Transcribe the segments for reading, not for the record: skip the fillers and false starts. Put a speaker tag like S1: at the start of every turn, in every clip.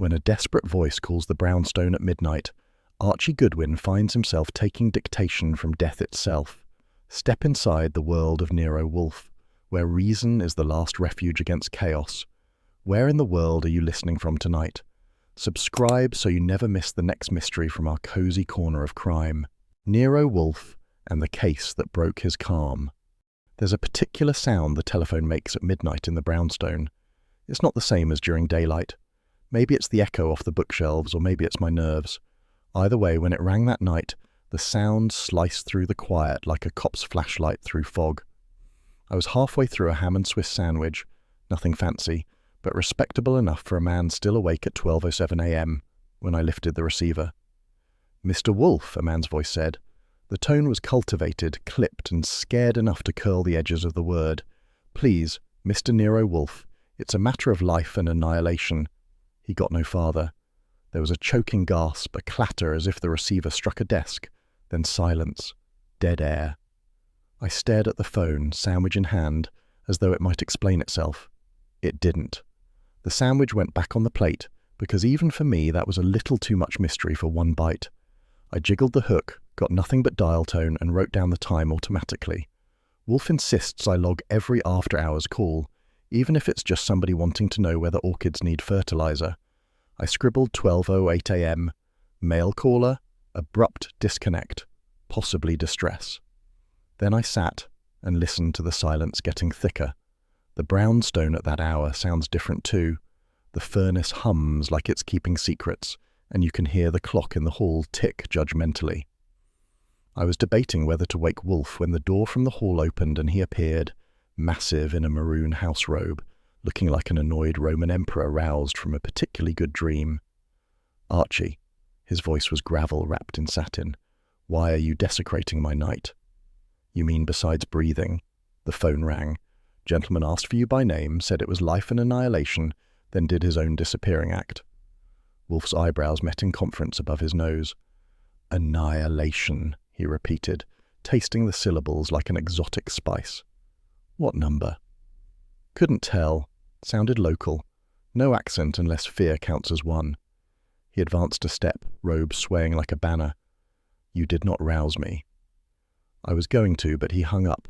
S1: When a desperate voice calls the brownstone at midnight, Archie Goodwin finds himself taking dictation from death itself. Step inside the world of Nero Wolfe, where reason is the last refuge against chaos. Where in the world are you listening from tonight? Subscribe so you never miss the next mystery from our cozy corner of crime. Nero Wolfe and the case that broke his calm. There's a particular sound the telephone makes at midnight in the brownstone. It's not the same as during daylight. Maybe it's the echo off the bookshelves, or maybe it's my nerves. Either way, when it rang that night, the sound sliced through the quiet like a cop's flashlight through fog. I was halfway through a ham and Swiss sandwich, nothing fancy, but respectable enough for a man still awake at 12:07 a.m. when I lifted the receiver. "Mr. Wolfe," a man's voice said. The tone was cultivated, clipped, and scared enough to curl the edges of the word. "Please, Mr. Nero Wolfe, it's a matter of life and annihilation." He got no farther. There was a choking gasp, a clatter as if the receiver struck a desk, then silence, dead air. I stared at the phone, sandwich in hand, as though it might explain itself. It didn't. The sandwich went back on the plate, because even for me that was a little too much mystery for one bite. I jiggled the hook, got nothing but dial tone, and wrote down the time automatically. Wolfe insists I log every after-hours call, even if it's just somebody wanting to know whether orchids need fertilizer. I scribbled 12:08 a.m., male caller, abrupt disconnect, possibly distress. Then I sat and listened to the silence getting thicker. The brownstone at that hour sounds different too. The furnace hums like it's keeping secrets, and you can hear the clock in the hall tick judgmentally. I was debating whether to wake Wolfe when the door from the hall opened and he appeared, massive in a maroon house robe, looking like an annoyed Roman emperor roused from a particularly good dream. "Archie," his voice was gravel wrapped in satin, "why are you desecrating my night?" "You mean besides breathing?" The phone rang. Gentleman asked for you by name, said it was life and annihilation, then did his own disappearing act. Wolfe's eyebrows met in conference above his nose. "Annihilation," he repeated, tasting the syllables like an exotic spice. "What number?" "Couldn't tell. Sounded local. No accent unless fear counts as one." He advanced a step, robe swaying like a banner. "You did not rouse me." I was going to, but he hung up.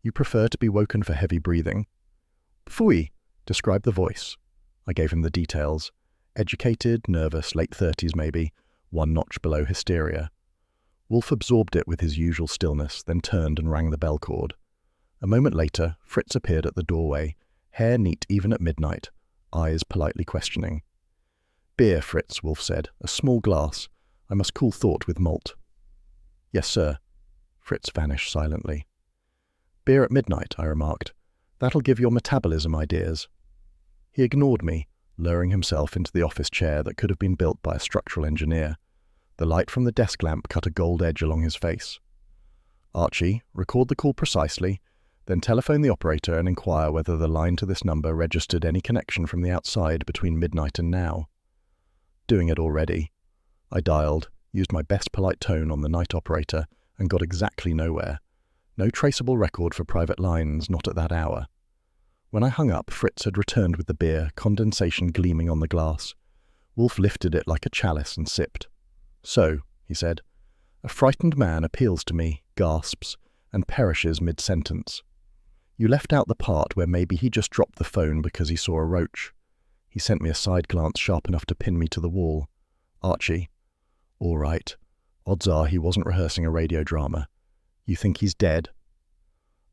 S1: "You prefer to be woken for heavy breathing?" "Phooey," described the voice. I gave him the details. Educated, nervous, late 30s maybe, one notch below hysteria. Wolfe absorbed it with his usual stillness, then turned and rang the bell cord. A moment later, Fritz appeared at the doorway, hair neat even at midnight, eyes politely questioning. "Beer, Fritz," Wolfe said. "A small glass. I must cool thought with malt." "Yes, sir." Fritz vanished silently. "Beer at midnight," I remarked. "That'll give your metabolism ideas." He ignored me, lowering himself into the office chair that could have been built by a structural engineer. The light from the desk lamp cut a gold edge along his face. "Archie, record the call precisely, then telephone the operator and inquire whether the line to this number registered any connection from the outside between midnight and now." Doing it already. I dialed, used my best polite tone on the night operator, and got exactly nowhere. No traceable record for private lines, not at that hour. When I hung up, Fritz had returned with the beer, condensation gleaming on the glass. Wolfe lifted it like a chalice and sipped. "So," he said, "a frightened man appeals to me, gasps, and perishes mid-sentence. You left out the part where maybe he just dropped the phone because he saw a roach." He sent me a side glance sharp enough to pin me to the wall. "Archie." "All right. Odds are he wasn't rehearsing a radio drama. You think he's dead?"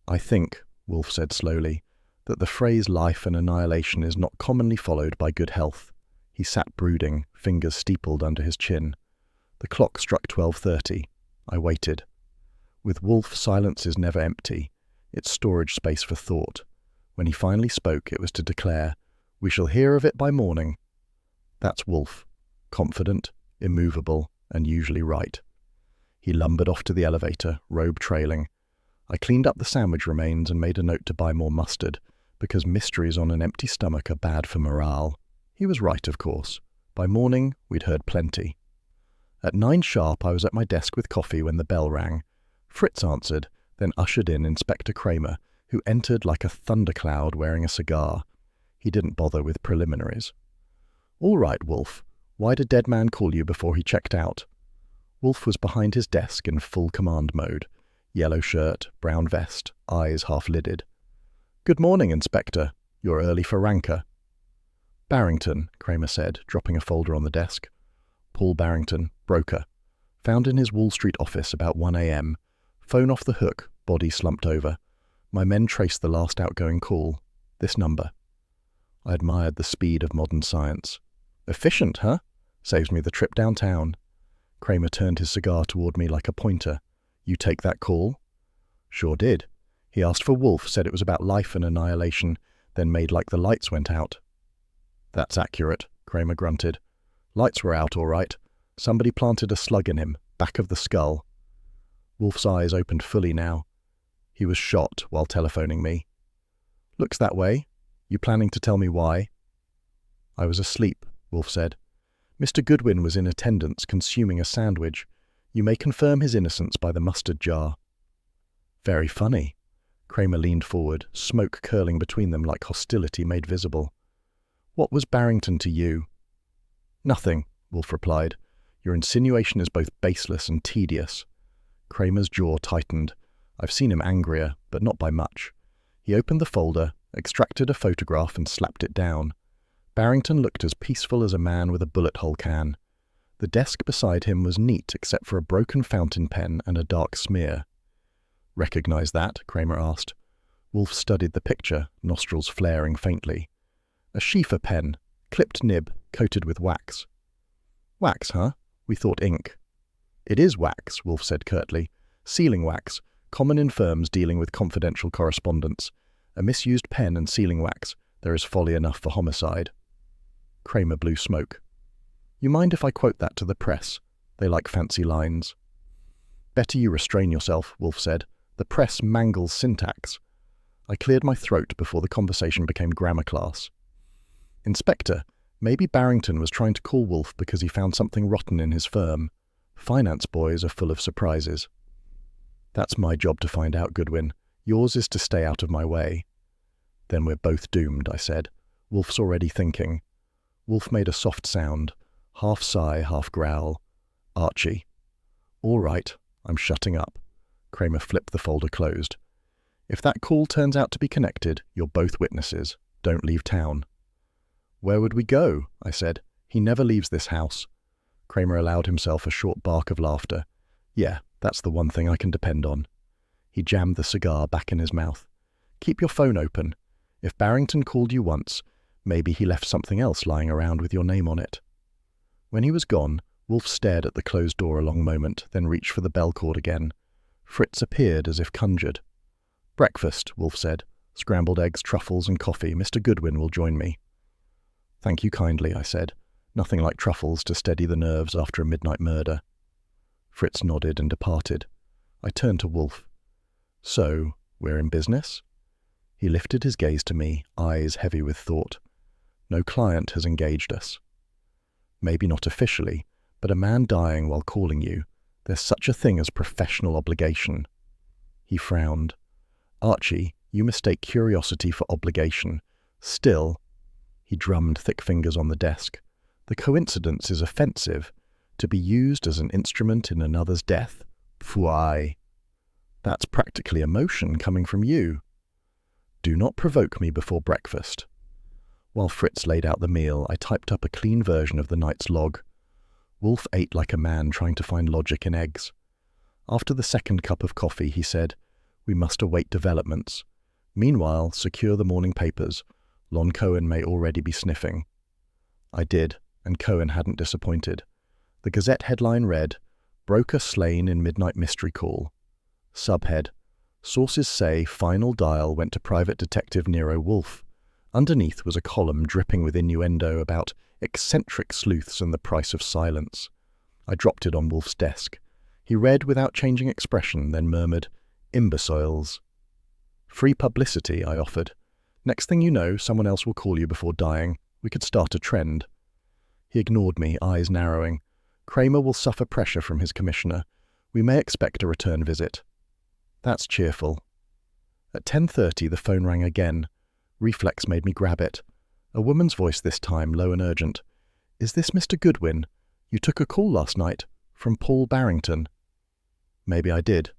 S1: "I think," Wolfe said slowly, "that the phrase life and annihilation is not commonly followed by good health." He sat brooding, fingers steepled under his chin. The clock struck 12:30. I waited. With Wolfe, silence is never empty. It's storage space for thought. When he finally spoke, it was to declare, "We shall hear of it by morning." That's Wolfe. Confident, immovable, and usually right. He lumbered off to the elevator, robe trailing. I cleaned up the sandwich remains and made a note to buy more mustard, because mysteries on an empty stomach are bad for morale. He was right, of course. By morning, we'd heard plenty. At 9 sharp, I was at my desk with coffee when the bell rang. Fritz answered, then ushered in Inspector Kramer, who entered like a thundercloud wearing a cigar. He didn't bother with preliminaries. All right, Wolfe. Why'd a dead man call you before he checked out? Wolfe was behind his desk in full command mode. Yellow shirt, brown vest, eyes half-lidded. Good morning, Inspector. You're early for ranker. Barrington, Kramer said, dropping a folder on the desk. Paul Barrington, broker. Found in his Wall Street office about 1 a.m. Phone off the hook, body slumped over. My men traced the last outgoing call. This number. I admired the speed of modern science. Efficient, huh? Saves me the trip downtown. Kramer turned his cigar toward me like a pointer. You take that call? Sure did. He asked for Wolfe, said it was about life and annihilation, then made like the lights went out. That's accurate, Kramer grunted. Lights were out, all right. Somebody planted a slug in him, back of the skull. Wolfe's eyes opened fully now. He was shot while telephoning me. Looks that way. You planning to tell me why? I was asleep, Wolfe said. Mr. Goodwin was in attendance consuming a sandwich. You may confirm his innocence by the mustard jar. Very funny. Kramer leaned forward, smoke curling between them like hostility made visible. What was Barrington to you? Nothing, Wolfe replied. Your insinuation is both baseless and tedious. Kramer's jaw tightened. I've seen him angrier, but not by much. He opened the folder, extracted a photograph and slapped it down. Barrington looked as peaceful as a man with a bullet hole can. The desk beside him was neat except for a broken fountain pen and a dark smear. Recognize that? Kramer asked. Wolfe studied the picture, nostrils flaring faintly. A Schiefer pen, clipped nib, coated with wax. Wax, huh? We thought ink. It is wax, Wolfe said curtly. Sealing wax, common in firms dealing with confidential correspondence. A misused pen and sealing wax. There is folly enough for homicide. Kramer blew smoke. You mind if I quote that to the press? They like fancy lines. Better you restrain yourself, Wolfe said. The press mangles syntax. I cleared my throat before the conversation became grammar class. Inspector, maybe Barrington was trying to call Wolfe because he found something rotten in his firm. Finance boys are full of surprises. That's my job to find out, Goodwin. Yours is to stay out of my way. Then we're both doomed, I said. Wolfe's already thinking. Wolfe made a soft sound, half sigh, half growl. Archie. All right, I'm shutting up. Kramer flipped the folder closed. If that call turns out to be connected, you're both witnesses. Don't leave town. Where would we go? I said. He never leaves this house. Kramer allowed himself a short bark of laughter. Yeah, that's the one thing I can depend on. He jammed the cigar back in his mouth. Keep your phone open. If Barrington called you once, maybe he left something else lying around with your name on it. When he was gone, Wolfe stared at the closed door a long moment, then reached for the bell cord again. Fritz appeared as if conjured. Breakfast, Wolfe said. Scrambled eggs, truffles and coffee. Mr. Goodwin will join me. Thank you kindly, I said. Nothing like truffles to steady the nerves after a midnight murder. Fritz nodded and departed. I turned to Wolfe. So, we're in business? He lifted his gaze to me, eyes heavy with thought. No client has engaged us. Maybe not officially, but a man dying while calling you, there's such a thing as professional obligation. He frowned. Archie, you mistake curiosity for obligation. Still, he drummed thick fingers on the desk. The coincidence is offensive. To be used as an instrument in another's death? Pwai. That's practically emotion coming from you. Do not provoke me before breakfast. While Fritz laid out the meal, I typed up a clean version of the night's log. Wolfe ate like a man trying to find logic in eggs. After the second cup of coffee, he said, We must await developments. Meanwhile, secure the morning papers. Lon Cohen may already be sniffing. I did, and Cohen hadn't disappointed. The Gazette headline read, Broker slain in midnight mystery call. Subhead, Sources say final dial went to private detective Nero Wolfe. Underneath was a column dripping with innuendo about eccentric sleuths and the price of silence. I dropped it on Wolfe's desk. He read without changing expression, then murmured, Imbeciles. Free publicity, I offered. Next thing you know, someone else will call you before dying. We could start a trend. He ignored me, eyes narrowing. Kramer will suffer pressure from his commissioner. We may expect a return visit. That's cheerful. At 10:30 the phone rang again. Reflex made me grab it. A woman's voice this time, low and urgent. "Is this Mr. Goodwin? You took a call last night from Paul Barrington." "Maybe I did.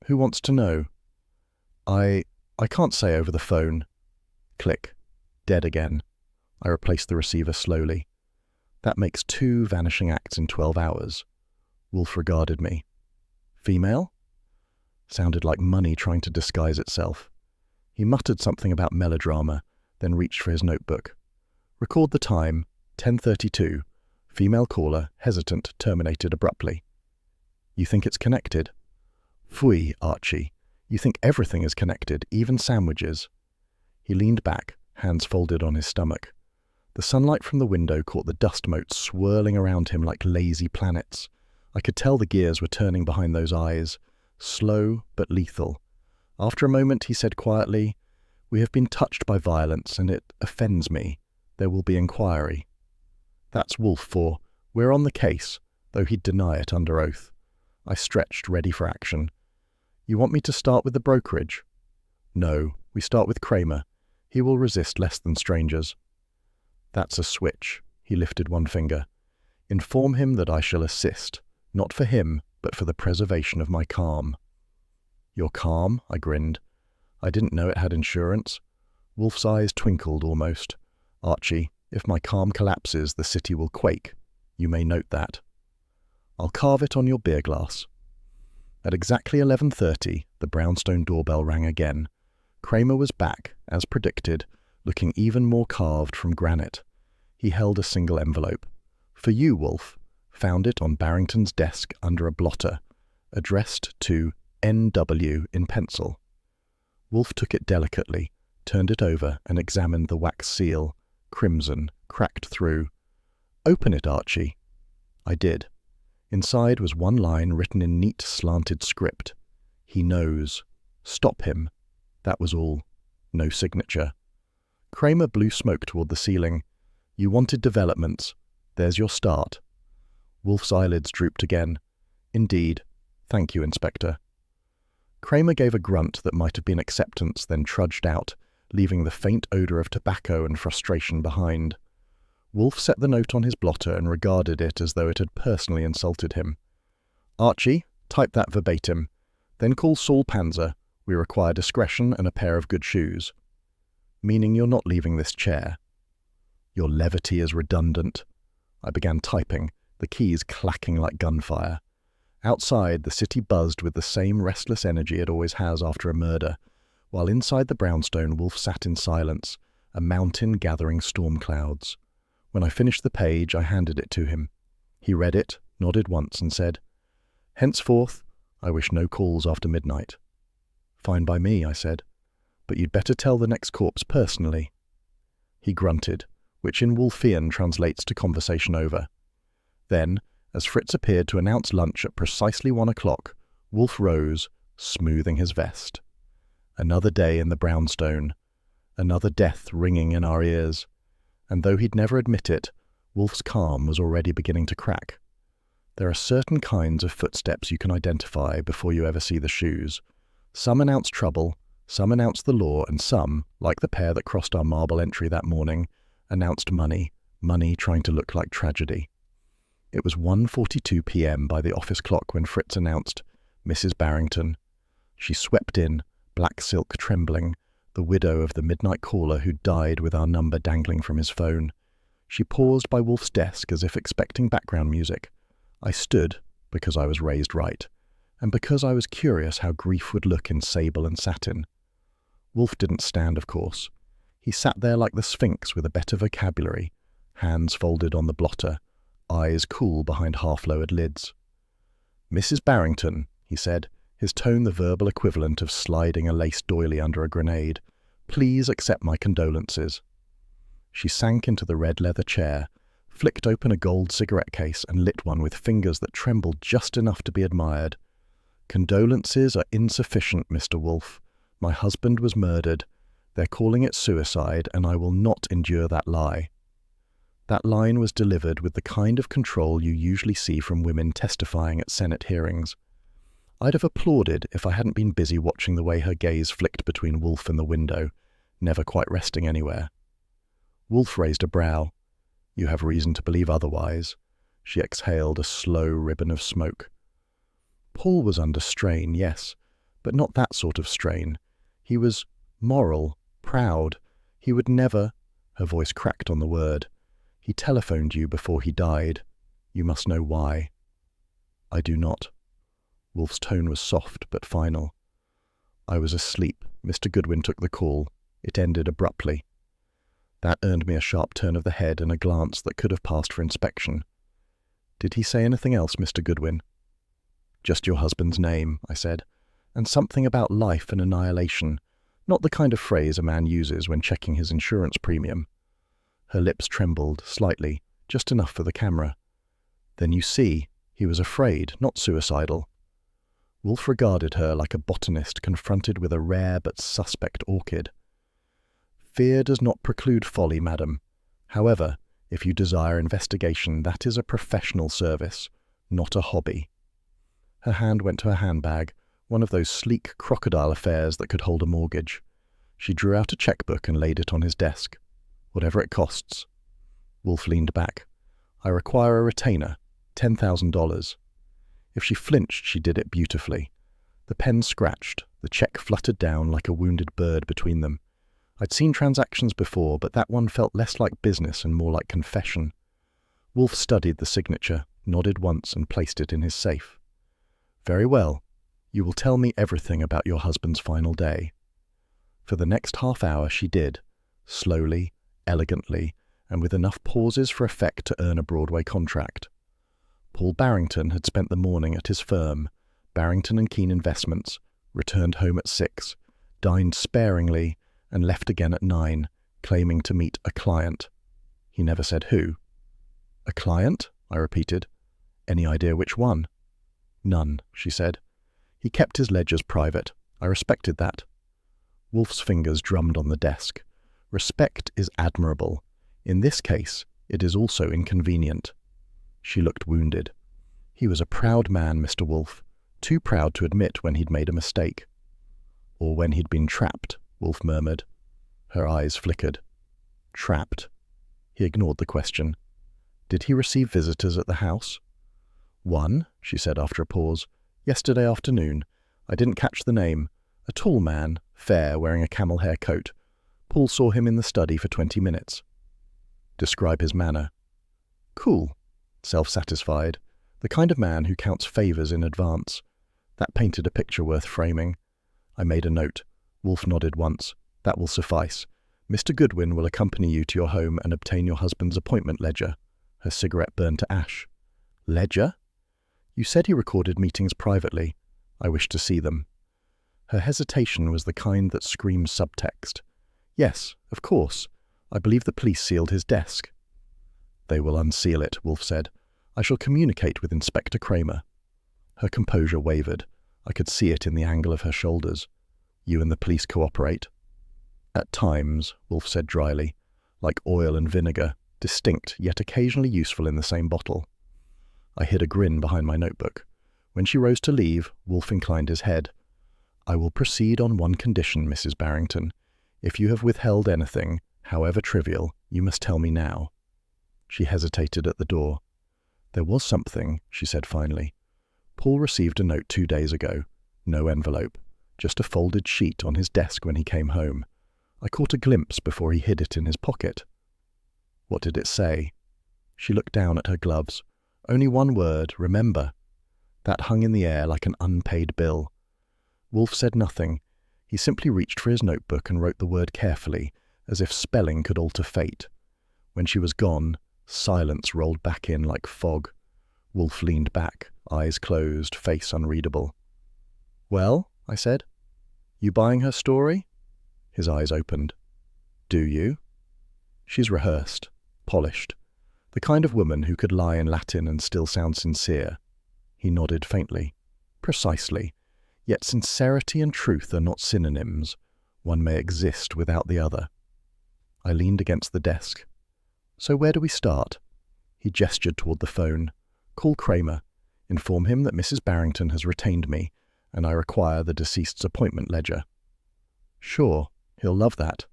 S1: Who wants to know?" I can't say over the phone." Click. Dead again. I replaced the receiver slowly. That makes 2 vanishing acts in 12 hours. Wolfe regarded me. "Female?" Sounded like money trying to disguise itself. He muttered something about melodrama, then reached for his notebook. "Record the time, 10:32. Female caller, hesitant, terminated abruptly." "You think it's connected?" "Phooey, Archie. You think everything is connected, even sandwiches." He leaned back, hands folded on his stomach. The sunlight from the window caught the dust motes swirling around him like lazy planets. I could tell the gears were turning behind those eyes, slow but lethal. After a moment he said quietly, "We have been touched by violence and it offends me. There will be inquiry." That's Wolfe for, "We're on the case," though he'd deny it under oath. I stretched, ready for action. "You want me to start with the brokerage?" "No, we start with Kramer. He will resist less than strangers." "That's a switch." He lifted one finger. "Inform him that I shall assist, not for him, but for the preservation of my calm." "Your calm?" I grinned. I didn't know it had insurance. Wolfe's eyes twinkled almost. "Archie, if my calm collapses, the city will quake. You may note that." "I'll carve it on your beer glass." At exactly 11:30, the brownstone doorbell rang again. Kramer was back, as predicted, looking even more carved from granite. He held a single envelope. "For you, Wolfe." Found it on Barrington's desk under a blotter, addressed to N.W. in pencil. Wolfe took it delicately, turned it over, and examined the wax seal, crimson, cracked through. "Open it, Archie." I did. Inside was one line written in neat, slanted script. "He knows. Stop him." That was all. No signature. Kramer blew smoke toward the ceiling. "You wanted developments. There's your start." Wolfe's eyelids drooped again. "Indeed. Thank you, Inspector." Kramer gave a grunt that might have been acceptance, then trudged out, leaving the faint odor of tobacco and frustration behind. Wolfe set the note on his blotter and regarded it as though it had personally insulted him. "Archie, type that verbatim. Then call Saul Panzer. We require discretion and a pair of good shoes." "Meaning you're not leaving this chair?" "Your levity is redundant." I began typing, the keys clacking like gunfire. Outside, the city buzzed with the same restless energy it always has after a murder, while inside the brownstone Wolfe sat in silence, a mountain gathering storm clouds. When I finished the page, I handed it to him. He read it, nodded once, and said, "Henceforth, I wish no calls after midnight." "Fine by me," I said, "but you'd better tell the next corpse personally." He grunted, which in Wolfian translates to conversation over. Then, as Fritz appeared to announce lunch at precisely 1 o'clock, Wolfe rose, smoothing his vest. Another day in the brownstone, another death ringing in our ears, and though he'd never admit it, Wolfe's calm was already beginning to crack. There are certain kinds of footsteps you can identify before you ever see the shoes. Some announce trouble, some announce the law, and some, like the pair that crossed our marble entry that morning, announced money trying to look like tragedy. It was 1:42 p.m. by the office clock when Fritz announced, "Mrs. Barrington." She swept in, black silk trembling, the widow of the midnight caller who died with our number dangling from his phone. She paused by Wolfe's desk as if expecting background music. I stood, because I was raised right, and because I was curious how grief would look in sable and satin. Wolfe didn't stand, of course. He sat there like the Sphinx with a better vocabulary, hands folded on the blotter, eyes cool behind half-lowered lids. "Mrs. Barrington," he said, his tone the verbal equivalent of sliding a lace doily under a grenade, "please accept my condolences." She sank into the red leather chair, flicked open a gold cigarette case and lit one with fingers that trembled just enough to be admired. "Condolences are insufficient, Mr. Wolfe. My husband was murdered. They're calling it suicide, and I will not endure that lie." That line was delivered with the kind of control you usually see from women testifying at Senate hearings. I'd have applauded if I hadn't been busy watching the way her gaze flicked between Wolfe and the window, never quite resting anywhere. Wolfe raised a brow. You have reason to believe otherwise. She exhaled a slow ribbon of smoke. Paul was under strain, yes, but not that sort of strain. He was moral, proud. He would never— Her voice cracked on the word. He telephoned you before he died. You must know why. I do not. Wolfe's tone was soft but final. I was asleep. Mr. Goodwin took the call. It ended abruptly. That earned me a sharp turn of the head and a glance that could have passed for inspection. Did he say anything else, Mr. Goodwin? Just your husband's name, I said, and something about life and annihilation, not the kind of phrase a man uses when checking his insurance premium. Her lips trembled slightly, just enough for the camera. Then you see, he was afraid, not suicidal. Wolfe regarded her like a botanist confronted with a rare but suspect orchid. Fear does not preclude folly, madam. However, if you desire investigation, that is a professional service, not a hobby. Her hand went to her handbag, one of those sleek crocodile affairs that could hold a mortgage. She drew out a checkbook and laid it on his desk. Whatever it costs. Wolfe leaned back. I require a retainer, $10,000. If she flinched, she did it beautifully. The pen scratched, the check fluttered down like a wounded bird between them. I'd seen transactions before, but that one felt less like business and more like confession. Wolfe studied the signature, nodded once and placed it in his safe. Very well. You will tell me everything about your husband's final day. For the next half hour she did, slowly, elegantly, and with enough pauses for effect to earn a Broadway contract. Paul Barrington had spent the morning at his firm, Barrington and Keene Investments, returned home at 6, dined sparingly, and left again at 9, claiming to meet a client. He never said who. A client? I repeated. Any idea which one? None, she said. He kept his ledgers private. I respected that. Wolfe's fingers drummed on the desk. Respect is admirable. In this case, it is also inconvenient. She looked wounded. He was a proud man, Mr. Wolfe, too proud to admit when he'd made a mistake. Or when he'd been trapped, Wolfe murmured. Her eyes flickered. Trapped. He ignored the question. Did he receive visitors at the house? One, she said after a pause. Yesterday afternoon. I didn't catch the name. A tall man, fair, wearing a camel hair coat. Paul saw him in the study for 20 minutes. Describe his manner. Cool. Self-satisfied. The kind of man who counts favours in advance. That painted a picture worth framing. I made a note. Wolfe nodded once. That will suffice. Mr. Goodwin will accompany you to your home and obtain your husband's appointment ledger. Her cigarette burned to ash. Ledger? You said he recorded meetings privately. I wish to see them. Her hesitation was the kind that screams subtext. Yes, of course. I believe the police sealed his desk. They will unseal it, Wolfe said. I shall communicate with Inspector Kramer. Her composure wavered. I could see it in the angle of her shoulders. You and the police cooperate? At times, Wolfe said dryly, like oil and vinegar, distinct yet occasionally useful in the same bottle. I hid a grin behind my notebook. When she rose to leave, Wolfe inclined his head. I will proceed on one condition, Mrs. Barrington. If you have withheld anything, however trivial, you must tell me now. She hesitated at the door. There was something, she said finally. Paul received a note 2 days ago. No envelope. Just a folded sheet on his desk when he came home. I caught a glimpse before he hid it in his pocket. What did it say? She looked down at her gloves. Only one word, remember. That hung in the air like an unpaid bill. Wolfe said nothing. He simply reached for his notebook and wrote the word carefully, as if spelling could alter fate. When she was gone, silence rolled back in like fog. Wolfe leaned back, eyes closed, face unreadable. Well, I said. You buying her story? His eyes opened. Do you? She's rehearsed, polished. The kind of woman who could lie in Latin and still sound sincere. He nodded faintly. Precisely. Yet sincerity and truth are not synonyms. One may exist without the other. I leaned against the desk. So where do we start? He gestured toward the phone. Call Kramer. Inform him that Mrs. Barrington has retained me, and I require the deceased's appointment ledger. Sure, he'll love that.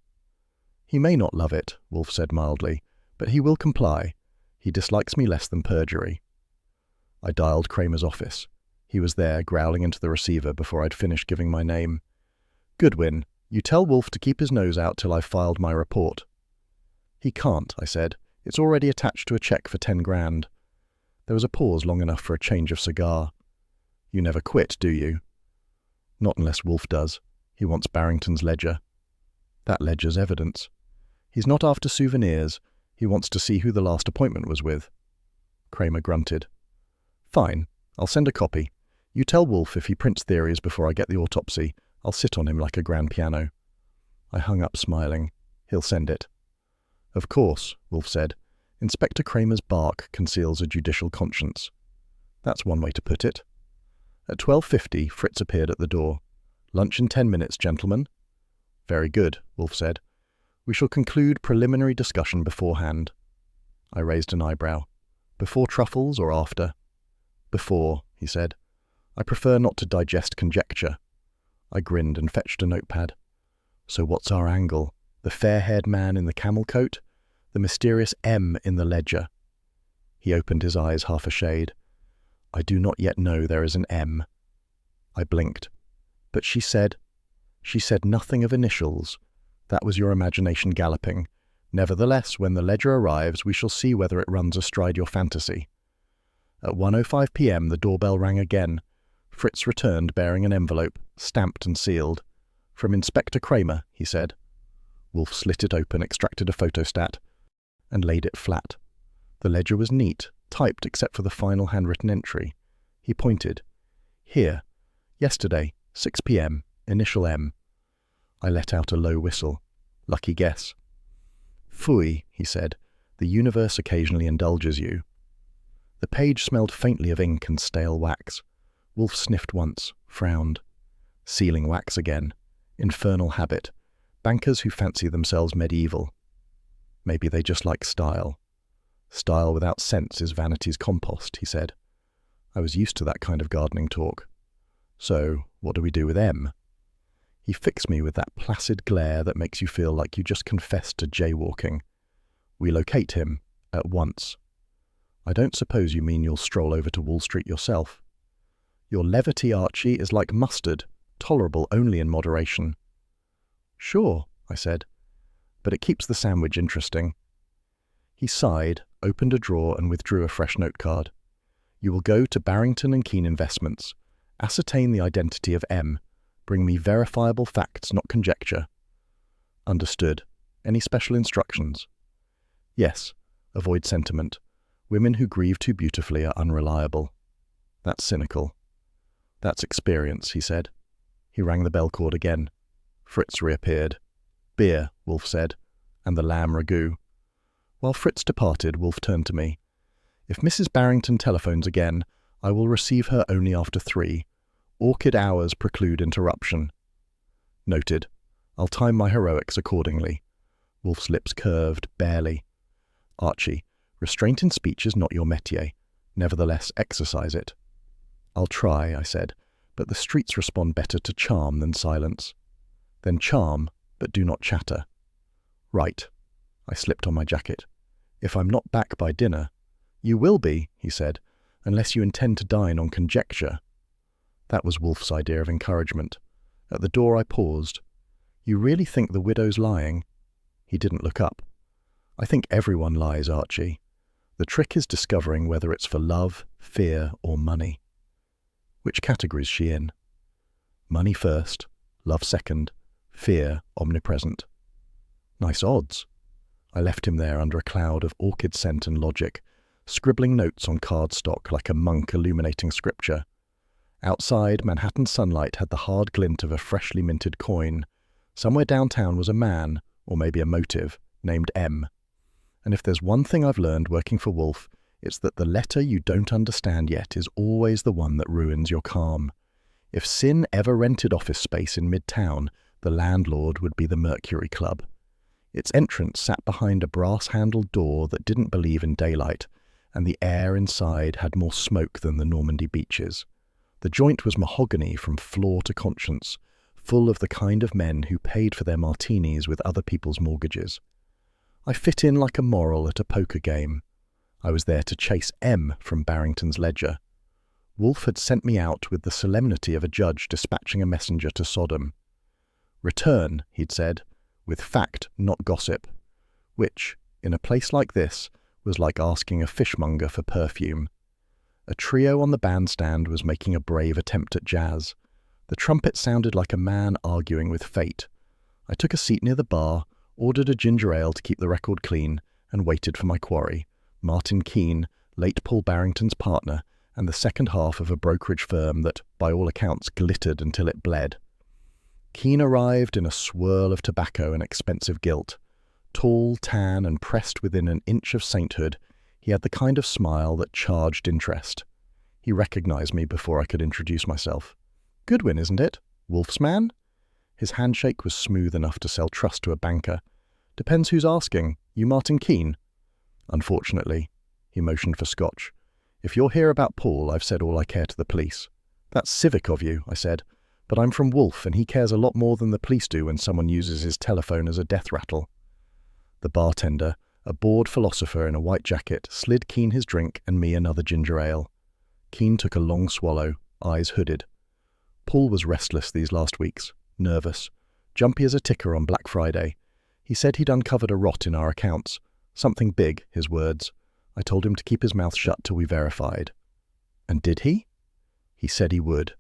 S1: He may not love it, Wolfe said mildly, But he will comply. He dislikes me less than perjury. I dialed Kramer's office. He was there, growling into the receiver before I'd finished giving my name. Goodwin, you tell Wolfe to keep his nose out till I've filed my report. He can't, I said. It's already attached to a cheque for 10 grand. There was a pause long enough for a change of cigar. You never quit, do you? Not unless Wolfe does. He wants Barrington's ledger. That ledger's evidence. He's not after souvenirs. He wants to see who the last appointment was with. Kramer grunted. Fine, I'll send a copy. You tell Wolfe if he prints theories before I get the autopsy, I'll sit on him like a grand piano. I hung up smiling. He'll send it. Of course, Wolfe said. Inspector Kramer's bark conceals a judicial conscience. That's one way to put it. At 12:50, Fritz appeared at the door. Lunch in 10 minutes, gentlemen. Very good, Wolfe said. We shall conclude preliminary discussion beforehand. I raised an eyebrow. Before truffles or after? Before, he said. I prefer not to digest conjecture. I grinned and fetched a notepad. So what's our angle? The fair-haired man in the camel coat? The mysterious M in the ledger? He opened his eyes half a shade. I do not yet know there is an M. I blinked. But she said nothing of initials. That was your imagination galloping. Nevertheless, when the ledger arrives, we shall see whether it runs astride your fantasy. At 1:05 p.m. the doorbell rang again. Fritz returned bearing an envelope, stamped and sealed. From Inspector Kramer, he said. Wolfe slit it open, extracted a photostat, and laid it flat. The ledger was neat, typed except for the final handwritten entry. He pointed. Here. Yesterday, 6 p.m., initial M. I let out a low whistle. Lucky guess. Phooey, he said. The universe occasionally indulges you. The page smelled faintly of ink and stale wax. Wolfe sniffed once, frowned. Sealing wax again. Infernal habit. Bankers who fancy themselves medieval. Maybe they just like style. Style without sense is vanity's compost, he said. I was used to that kind of gardening talk. So, what do we do with M? He fixed me with that placid glare that makes you feel like you just confessed to jaywalking. We locate him, at once. I don't suppose you mean you'll stroll over to Wall Street yourself. Your levity, Archie, is like mustard, tolerable only in moderation. Sure, I said, but it keeps the sandwich interesting. He sighed, opened a drawer and withdrew a fresh note card. You will go to Barrington and Keene Investments, ascertain the identity of M, bring me verifiable facts, not conjecture. Understood. Any special instructions? Yes. Avoid sentiment. Women who grieve too beautifully are unreliable. That's cynical. That's experience, he said. He rang the bell cord again. Fritz reappeared. Beer, Wolfe said, and the lamb ragout. While Fritz departed, Wolfe turned to me. If Mrs. Barrington telephones again, I will receive her only after 3. Orchid hours preclude interruption. Noted. I'll time my heroics accordingly. Wolfe's lips curved, barely. Archie, restraint in speech is not your métier. Nevertheless, exercise it. I'll try, I said, but the streets respond better to charm than silence. Then charm, but do not chatter. Right. I slipped on my jacket. If I'm not back by dinner. You will be, he said, unless you intend to dine on conjecture. That was Wolfe's idea of encouragement. At the door I paused. You really think the widow's lying? He didn't look up. I think everyone lies, Archie. The trick is discovering whether it's for love, fear, or money. Which category's she in? Money first, love second, fear omnipresent. Nice odds. I left him there under a cloud of orchid scent and logic, scribbling notes on cardstock like a monk illuminating scripture. Outside, Manhattan sunlight had the hard glint of a freshly minted coin. Somewhere downtown was a man, or maybe a motive, named M. And if there's one thing I've learned working for Wolfe, it's that the letter you don't understand yet is always the one that ruins your calm. If Sin ever rented office space in Midtown, the landlord would be the Mercury Club. Its entrance sat behind a brass-handled door that didn't believe in daylight, and the air inside had more smoke than the Normandy beaches. The joint was mahogany from floor to conscience, full of the kind of men who paid for their martinis with other people's mortgages. I fit in like a moral at a poker game. I was there to chase M from Barrington's ledger. Wolfe had sent me out with the solemnity of a judge dispatching a messenger to Sodom. Return, he'd said, with fact, not gossip, which, in a place like this, was like asking a fishmonger for perfume. A trio on the bandstand was making a brave attempt at jazz. The trumpet sounded like a man arguing with fate. I took a seat near the bar, ordered a ginger ale to keep the record clean, and waited for my quarry, Martin Keane, late Paul Barrington's partner, and the second half of a brokerage firm that, by all accounts, glittered until it bled. Keane arrived in a swirl of tobacco and expensive gilt. Tall, tan, and pressed within an inch of sainthood, he had the kind of smile that charged interest. He recognized me before I could introduce myself. "Goodwin, isn't it? Wolfe's man?" His handshake was smooth enough to sell trust to a banker. "Depends who's asking. You Martin Keane?" "Unfortunately." He motioned for scotch. "If you're here about Paul, I've said all I care to the police." "That's civic of you," I said. "But I'm from Wolfe, and he cares a lot more than the police do when someone uses his telephone as a death rattle." The bartender, a bored philosopher in a white jacket, slid Keane his drink and me another ginger ale. Keane took a long swallow, eyes hooded. Paul was restless these last weeks, nervous, jumpy as a ticker on Black Friday. He said he'd uncovered a rot in our accounts. Something big, his words. I told him to keep his mouth shut till we verified. "And did he?" "He said he would."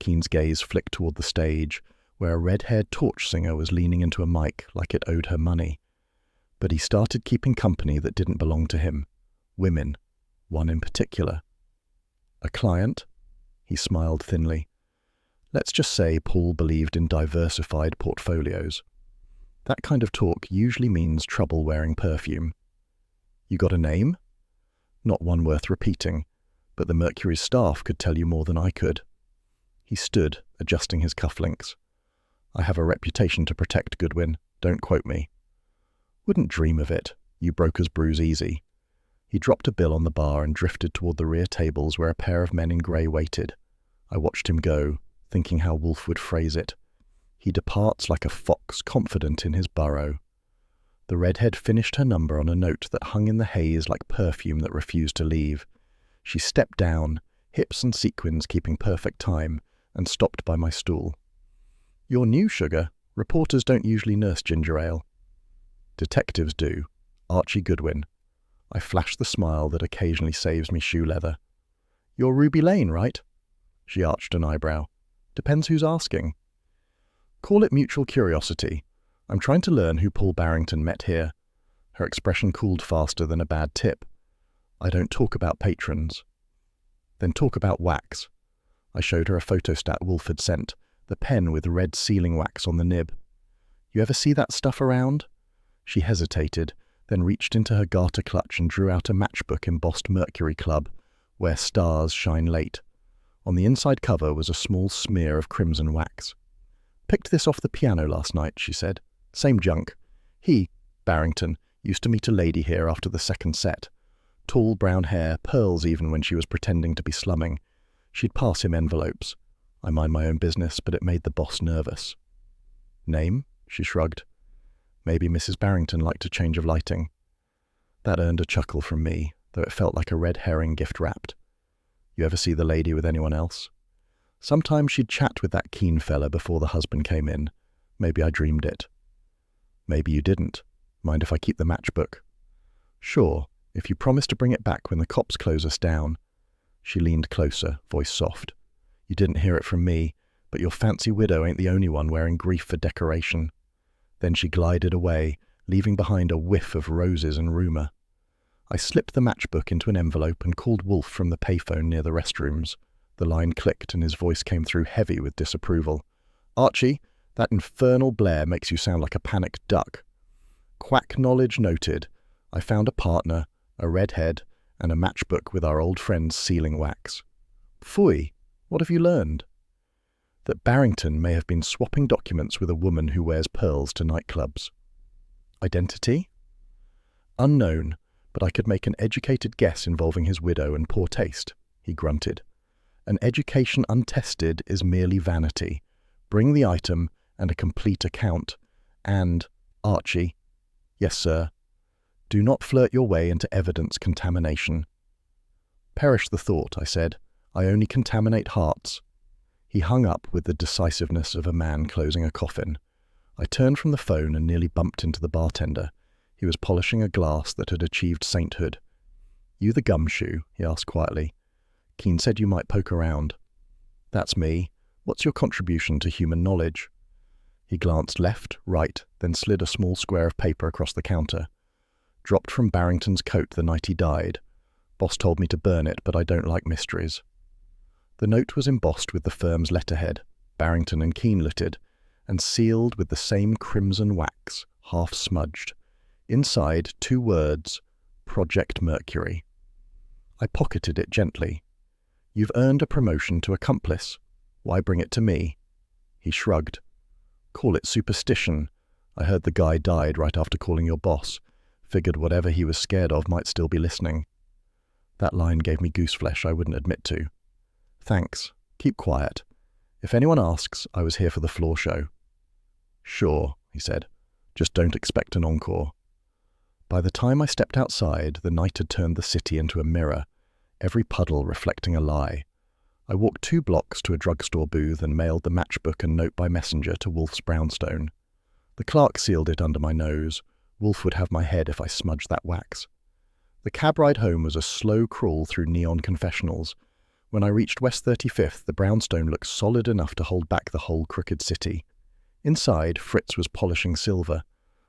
S1: Keane's gaze flicked toward the stage, where a red-haired torch singer was leaning into a mic like it owed her money. But he started keeping company that didn't belong to him. Women. One in particular. "A client?" He smiled thinly. Let's just say Paul believed in diversified portfolios. That kind of talk usually means trouble wearing perfume. "You got a name?" "Not one worth repeating, but the Mercury's staff could tell you more than I could." He stood, adjusting his cufflinks. "I have a reputation to protect, Goodwin. Don't quote me." "Wouldn't dream of it. You brokers bruise easy." He dropped a bill on the bar and drifted toward the rear tables where a pair of men in grey waited. I watched him go, thinking how Wolfe would phrase it. "He departs like a fox confident in his burrow." The redhead finished her number on a note that hung in the haze like perfume that refused to leave. She stepped down, hips and sequins keeping perfect time, and stopped by my stool. "You're new, sugar. Reporters don't usually nurse ginger ale." "Detectives do. Archie Goodwin." I flashed the smile that occasionally saves me shoe leather. "You're Ruby Lane, right?" She arched an eyebrow. "Depends who's asking." "Call it mutual curiosity. I'm trying to learn who Paul Barrington met here." Her expression cooled faster than a bad tip. "I don't talk about patrons." "Then talk about wax." I showed her a photostat Wolfe had sent, the pen with red sealing wax on the nib. "You ever see that stuff around?" She hesitated, then reached into her garter clutch and drew out a matchbook embossed Mercury Club, where stars shine late. On the inside cover was a small smear of crimson wax. "Picked this off the piano last night," she said. "Same junk. He, Barrington, used to meet a lady here after the second set. Tall brown hair, pearls even when she was pretending to be slumming. She'd pass him envelopes. I mind my own business, but it made the boss nervous." "Name?" She shrugged. Maybe Mrs. Barrington liked a change of lighting. That earned a chuckle from me, though it felt like a red herring gift wrapped. "You ever see the lady with anyone else?" "Sometimes she'd chat with that Keane fella before the husband came in. Maybe I dreamed it." "Maybe you didn't. Mind if I keep the matchbook?" "Sure, if you promise to bring it back when the cops close us down." She leaned closer, voice soft. "You didn't hear it from me, but your fancy widow ain't the only one wearing grief for decoration." Then she glided away, leaving behind a whiff of roses and rumour. I slipped the matchbook into an envelope and called Wolfe from the payphone near the restrooms. The line clicked and his voice came through heavy with disapproval. "Archie, that infernal blare makes you sound like a panicked duck." Quack knowledge noted. I found a partner, a redhead, and a matchbook with our old friend's sealing wax. "Phooey, what have you learned?" "That Barrington may have been swapping documents with a woman who wears pearls to nightclubs." "Identity?" "Unknown, but I could make an educated guess involving his widow and poor taste," he grunted. "An education untested is merely vanity. Bring the item and a complete account. And, Archie." "Yes, sir." Do not flirt your way into evidence contamination. Perish the thought, I said. I only contaminate hearts. He hung up with the decisiveness of a man closing a coffin. I turned from the phone and nearly bumped into the bartender. He was polishing a glass that had achieved sainthood. You the gumshoe? He asked quietly. Keene said you might poke around. That's me. What's your contribution to human knowledge? He glanced left, right, then slid a small square of paper across the counter. Dropped from Barrington's coat the night he died. Boss told me to burn it, but I don't like mysteries. The note was embossed with the firm's letterhead, Barrington and Keene littered, and sealed with the same crimson wax, half smudged. Inside, 2 words, Project Mercury. I pocketed it gently. You've earned a promotion to accomplice. Why bring it to me? He shrugged. Call it superstition. I heard the guy died right after calling your boss. Figured whatever he was scared of might still be listening. That line gave me gooseflesh I wouldn't admit to. Thanks. Keep quiet. If anyone asks, I was here for the floor show. Sure, he said. Just don't expect an encore. By the time I stepped outside, the night had turned the city into a mirror, every puddle reflecting a lie. I walked 2 blocks to a drugstore booth and mailed the matchbook and note by messenger to Wolfe's brownstone. The clerk sealed it under my nose. Wolfe would have my head if I smudged that wax. The cab ride home was a slow crawl through neon confessionals. When I reached West 35th, the brownstone looked solid enough to hold back the whole crooked city. Inside, Fritz was polishing silver.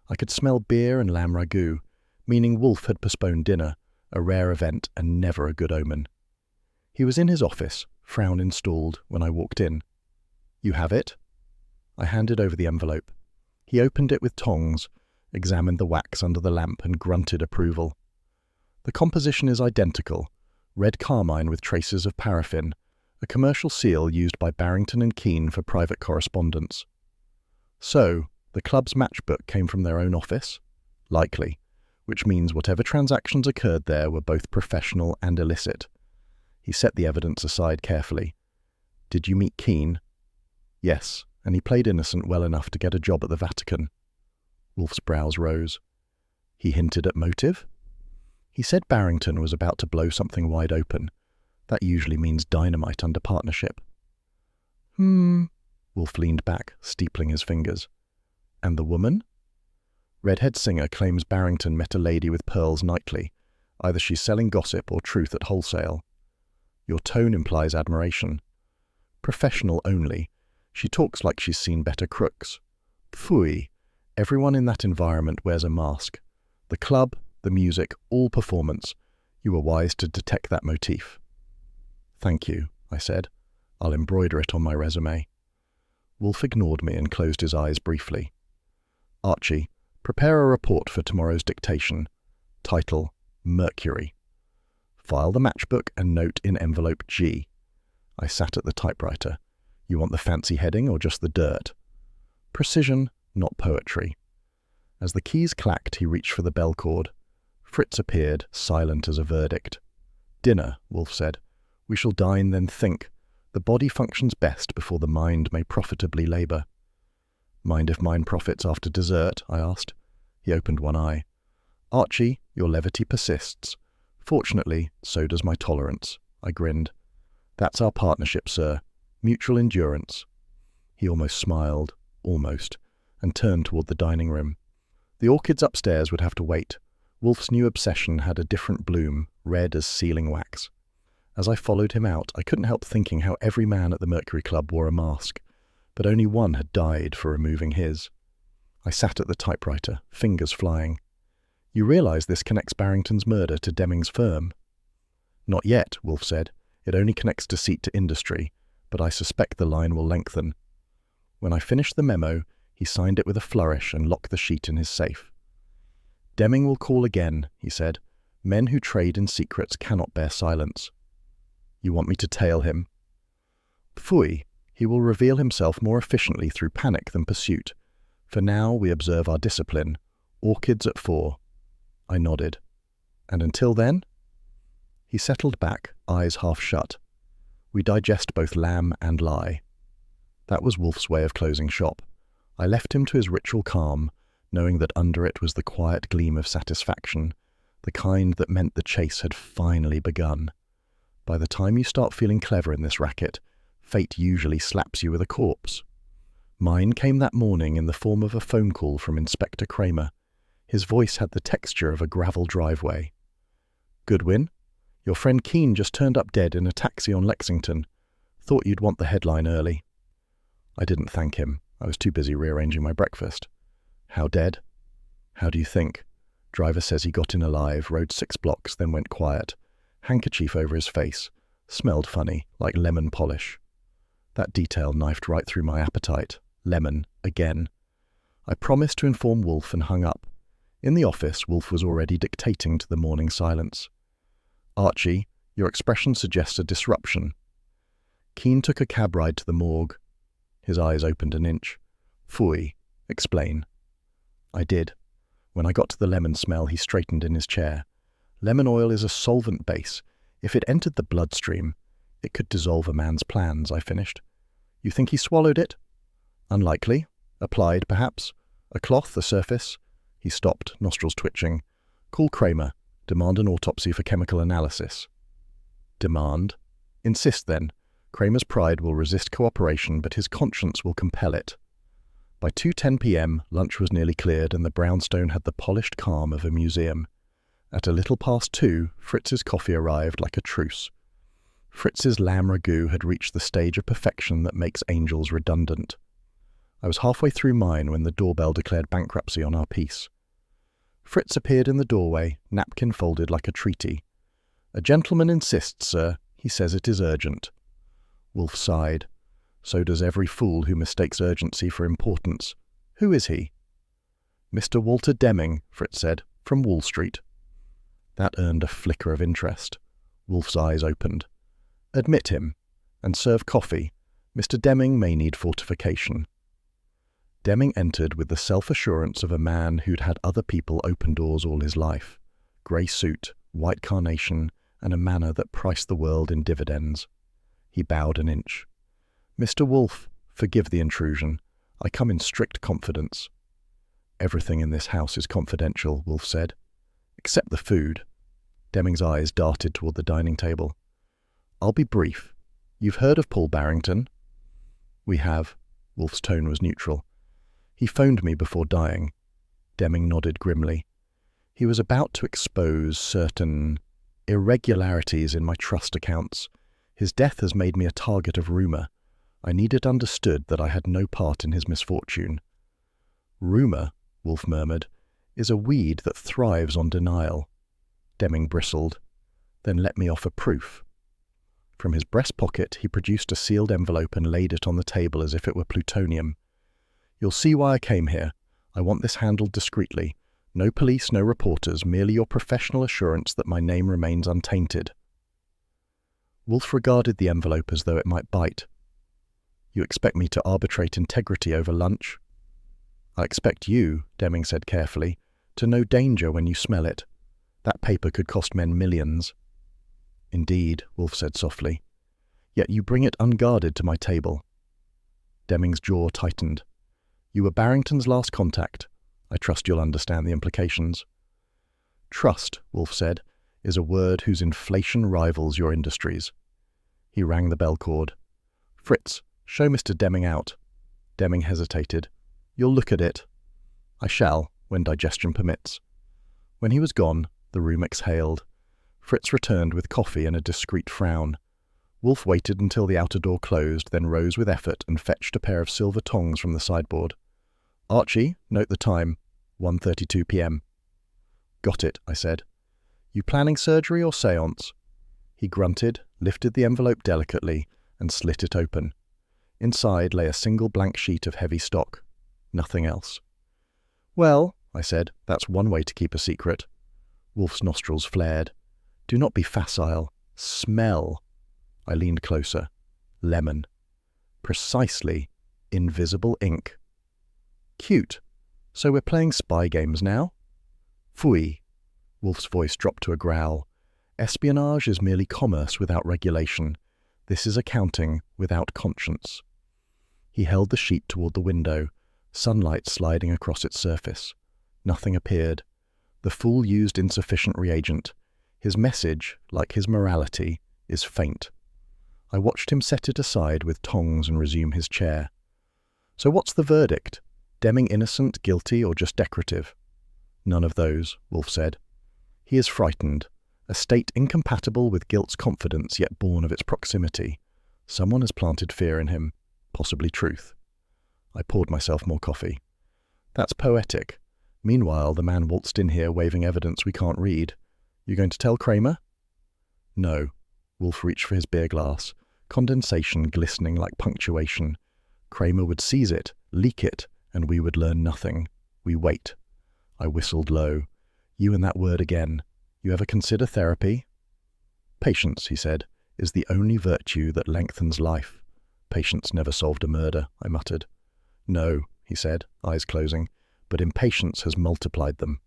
S1: I could smell beer and lamb ragout, meaning Wolfe had postponed dinner, a rare event and never a good omen. He was in his office, frown installed, when I walked in. You have it? I handed over the envelope. He opened it with tongs, examined the wax under the lamp and grunted approval. The composition is identical, red carmine with traces of paraffin, a commercial seal used by Barrington and Keene for private correspondence. So, the club's matchbook came from their own office? Likely, which means whatever transactions occurred there were both professional and illicit. He set the evidence aside carefully. Did you meet Keene? Yes, and he played innocent well enough to get a job at the Vatican. Wolfe's brows rose. He hinted at motive? He said Barrington was about to blow something wide open. That usually means dynamite under partnership. Wolfe leaned back, steepling his fingers. And the woman? Redhead singer claims Barrington met a lady with pearls nightly. Either she's selling gossip or truth at wholesale. Your tone implies admiration. Professional only. She talks like she's seen better crooks. Pfui. Everyone in that environment wears a mask. The club, the music, all performance. You were wise to detect that motif. Thank you, I said. I'll embroider it on my resume. Wolfe ignored me and closed his eyes briefly. Archie, prepare a report for tomorrow's dictation. Title, Mercury. File the matchbook and note in envelope G. I sat at the typewriter. You want the fancy heading or just the dirt? Precision, not poetry. As the keys clacked, he reached for the bell cord. Fritz appeared, silent as a verdict. Dinner, Wolfe said. We shall dine, then think. The body functions best before the mind may profitably labour. Mind if mine profits after dessert? I asked. He opened one eye. Archie, your levity persists. Fortunately, so does my tolerance. I grinned. That's our partnership, sir. Mutual endurance. He almost smiled, almost, and turned toward the dining room. The orchids upstairs would have to wait. Wolfe's new obsession had a different bloom, red as sealing wax. As I followed him out, I couldn't help thinking how every man at the Mercury Club wore a mask, but only one had died for removing his. I sat at the typewriter, fingers flying. You realize this connects Barrington's murder to Deming's firm? Not yet, Wolfe said. It only connects deceit to industry, but I suspect the line will lengthen. When I finished the memo, he signed it with a flourish and locked the sheet in his safe. Deming will call again, he said. Men who trade in secrets cannot bear silence. You want me to tail him? Pfui, he will reveal himself more efficiently through panic than pursuit. For now we observe our discipline. Orchids at 4. I nodded. And until then? He settled back, eyes half shut. We digest both lamb and lie. That was Wolfe's way of closing shop. I left him to his ritual calm, knowing that under it was the quiet gleam of satisfaction, the kind that meant the chase had finally begun. By the time you start feeling clever in this racket, fate usually slaps you with a corpse. Mine came that morning in the form of a phone call from Inspector Kramer. His voice had the texture of a gravel driveway. "Goodwin, your friend Keene just turned up dead in a taxi on Lexington. Thought you'd want the headline early." I didn't thank him. I was too busy rearranging my breakfast. "How dead?" "How do you think?" Driver says he got in alive, rode 6 blocks, then went quiet. Handkerchief over his face. Smelled funny, like lemon polish. That detail knifed right through my appetite. Lemon, again. I promised to inform Wolfe and hung up. In the office, Wolfe was already dictating to the morning silence. "Archie, your expression suggests a disruption." Keene took a cab ride to the morgue. His eyes opened an inch. "Phooey, explain." I did. When I got to the lemon smell, he straightened in his chair. "Lemon oil is a solvent base. If it entered the bloodstream, it could dissolve a man's plans," I finished. "You think he swallowed it?" "Unlikely. Applied, perhaps. A cloth, a surface." He stopped, nostrils twitching. "Call Kramer. Demand an autopsy for chemical analysis." "Demand?" "Insist, then. Kramer's pride will resist cooperation, but his conscience will compel it." By 2:10 p.m., lunch was nearly cleared and the brownstone had the polished calm of a museum. At a little past 2, Fritz's coffee arrived like a truce. Fritz's lamb ragout had reached the stage of perfection that makes angels redundant. I was halfway through mine when the doorbell declared bankruptcy on our piece. Fritz appeared in the doorway, napkin folded like a treaty. "A gentleman insists, sir. He says it is urgent." Wolfe sighed. "So does every fool who mistakes urgency for importance. Who is he?" "Mr. Walter Deming," Fritz said, "from Wall Street." That earned a flicker of interest. Wolfe's eyes opened. "Admit him, and serve coffee. Mr. Deming may need fortification." Deming entered with the self-assurance of a man who'd had other people open doors all his life. Grey suit, white carnation, and a manner that priced the world in dividends. He bowed an inch. "Mr. Wolfe, forgive the intrusion. I come in strict confidence." "Everything in this house is confidential," Wolfe said. "Except the food." Deming's eyes darted toward the dining table. "I'll be brief. You've heard of Paul Barrington?" "We have." Wolfe's tone was neutral. "He phoned me before dying." Deming nodded grimly. "He was about to expose certain irregularities in my trust accounts. His death has made me a target of rumour. I need it understood that I had no part in his misfortune." "Rumour," Wolfe murmured, "is a weed that thrives on denial." Deming bristled. "Then let me offer proof." From his breast pocket he produced a sealed envelope and laid it on the table as if it were plutonium. "You'll see why I came here. I want this handled discreetly. No police, no reporters, merely your professional assurance that my name remains untainted." Wolfe regarded the envelope as though it might bite. "You expect me to arbitrate integrity over lunch?" "I expect you," Deming said carefully, "to know danger when you smell it. That paper could cost men millions." "Indeed," Wolfe said softly. "Yet you bring it unguarded to my table." Deming's jaw tightened. "You were Barrington's last contact. I trust you'll understand the implications." "Trust," Wolfe said, "is a word whose inflation rivals your industries." He rang the bell cord. "Fritz, show Mr. Deming out." Deming hesitated. "You'll look at it." "I shall, when digestion permits." When he was gone, the room exhaled. Fritz returned with coffee and a discreet frown. Wolfe waited until the outer door closed, then rose with effort and fetched a pair of silver tongs from the sideboard. "Archie, note the time. 1:32 p.m. "Got it," I said. "You planning surgery or séance?" He grunted, lifted the envelope delicately, and slit it open. Inside lay a single blank sheet of heavy stock. Nothing else. "Well," I said, "that's one way to keep a secret." Wolfe's nostrils flared. "Do not be facile. Smell." I leaned closer. Lemon. Precisely. Invisible ink. "Cute. So we're playing spy games now?" "Phooey." Wolfe's voice dropped to a growl. "Espionage is merely commerce without regulation. This is accounting without conscience." He held the sheet toward the window, sunlight sliding across its surface. Nothing appeared. The fool used insufficient reagent. His message, like his morality, is faint. I watched him set it aside with tongs and resume his chair. So what's the verdict? Deming innocent, guilty, or just decorative? None of those, Wolfe said. He is frightened, a state incompatible with guilt's confidence yet born of its proximity. Someone has planted fear in him, possibly truth. I poured myself more coffee. That's poetic. Meanwhile, the man waltzed in here waving evidence we can't read. You going to tell Kramer? No. Wolfe reached for his beer glass, condensation glistening like punctuation. Kramer would seize it, leak it, and we would learn nothing. We wait. I whistled low. You and that word again. You ever consider therapy? Patience, he said, is the only virtue that lengthens life. Patience never solved a murder, I muttered. No, he said, eyes closing, but impatience has multiplied them.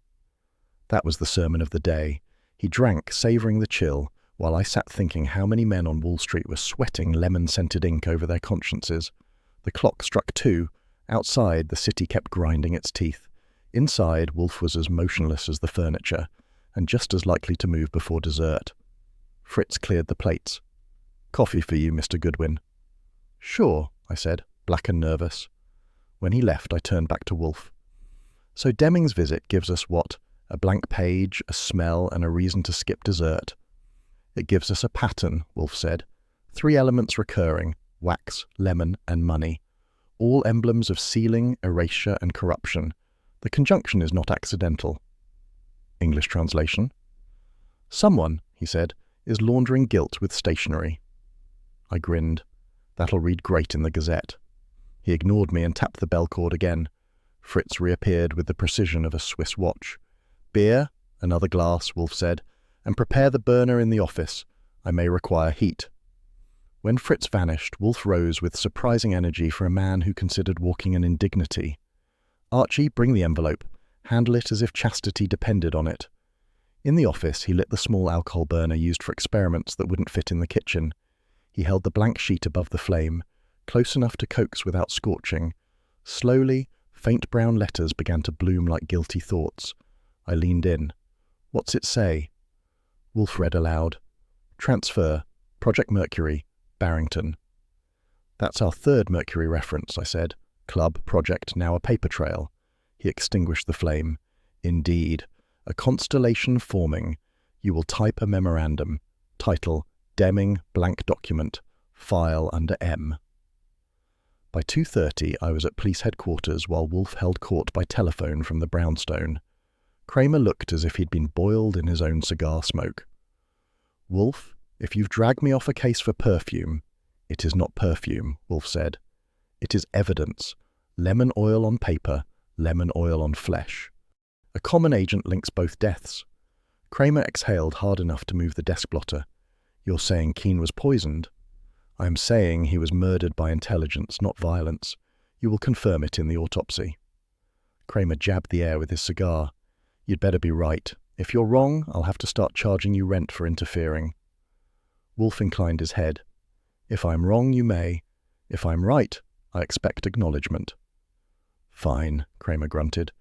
S1: That was the sermon of the day. He drank, savouring the chill, while I sat thinking how many men on Wall Street were sweating lemon-scented ink over their consciences. The clock struck 2. Outside, the city kept grinding its teeth. Inside, Wolfe was as motionless as the furniture, and just as likely to move before dessert. Fritz cleared the plates. Coffee for you, Mr. Goodwin. Sure, I said, black and nervous. When he left, I turned back to Wolfe. So Deming's visit gives us what? A blank page, a smell, and a reason to skip dessert. It gives us a pattern, Wolfe said. 3 elements recurring, wax, lemon, and money. All emblems of sealing, erasure, and corruption. The conjunction is not accidental. English translation. Someone, he said, is laundering guilt with stationery. I grinned. That'll read great in the Gazette. He ignored me and tapped the bell cord again. Fritz reappeared with the precision of a Swiss watch. Beer, another glass, Wolfe said, and prepare the burner in the office. I may require heat. When Fritz vanished, Wolfe rose with surprising energy for a man who considered walking an indignity. Archie, bring the envelope. Handle it as if chastity depended on it. In the office, he lit the small alcohol burner used for experiments that wouldn't fit in the kitchen. He held the blank sheet above the flame, close enough to coax without scorching. Slowly, faint brown letters began to bloom like guilty thoughts. I leaned in. What's it say? Wolfe read aloud. Transfer. Project Mercury. Barrington. That's our 3rd Mercury reference, I said. Club, project, now a paper trail. He extinguished the flame. Indeed. A constellation forming. You will type a memorandum. Title, Deming, blank document. File under M. By 2:30, I was at police headquarters while Wolfe held court by telephone from the brownstone. Kramer looked as if he'd been boiled in his own cigar smoke. Wolfe, if you've dragged me off a case for perfume, it is not perfume, Wolfe said. It is evidence. Lemon oil on paper, lemon oil on flesh. A common agent links both deaths. Kramer exhaled hard enough to move the desk blotter. You're saying Keane was poisoned? I am saying he was murdered by intelligence, not violence. You will confirm it in the autopsy. Kramer jabbed the air with his cigar. You'd better be right. If you're wrong, I'll have to start charging you rent for interfering. Wolfe inclined his head. If I'm wrong, you may. If I'm right, I expect acknowledgement. Fine, Kramer grunted.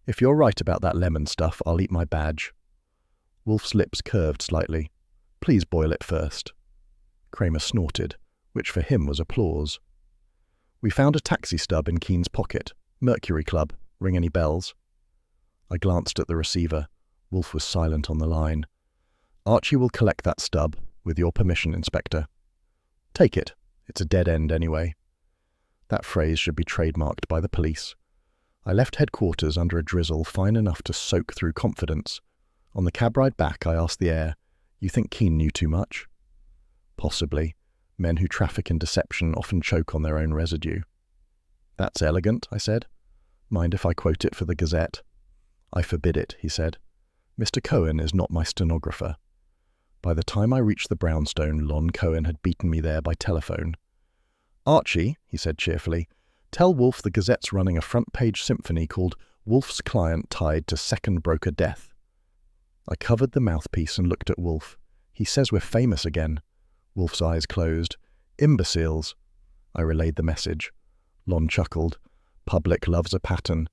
S1: If you're right about that lemon stuff, I'll eat my badge. Wolfe's lips curved slightly. Please boil it first. Kramer snorted, which for him was applause. We found a taxi stub in Keane's pocket. Mercury Club. Ring any bells? I glanced at the receiver. Wolfe was silent on the line. Archie will collect that stub, with your permission, Inspector. Take it. It's a dead end anyway. That phrase should be trademarked by the police. I left headquarters under a drizzle fine enough to soak through confidence. On the cab ride back, I asked the air, You think Keane knew too much? Possibly. Men who traffic in deception often choke on their own residue. That's elegant, I said. Mind if I quote it for the Gazette? I forbid it, he said. Mr. Cohen is not my stenographer. By the time I reached the brownstone, Lon Cohen had beaten me there by telephone. Archie, he said cheerfully, tell Wolfe the Gazette's running a front-page symphony called Wolfe's Client Tied to Second Broker Death. I covered the mouthpiece and looked at Wolfe. He says we're famous again. Wolfe's eyes closed. Imbeciles. I relayed the message. Lon chuckled. Public loves a pattern.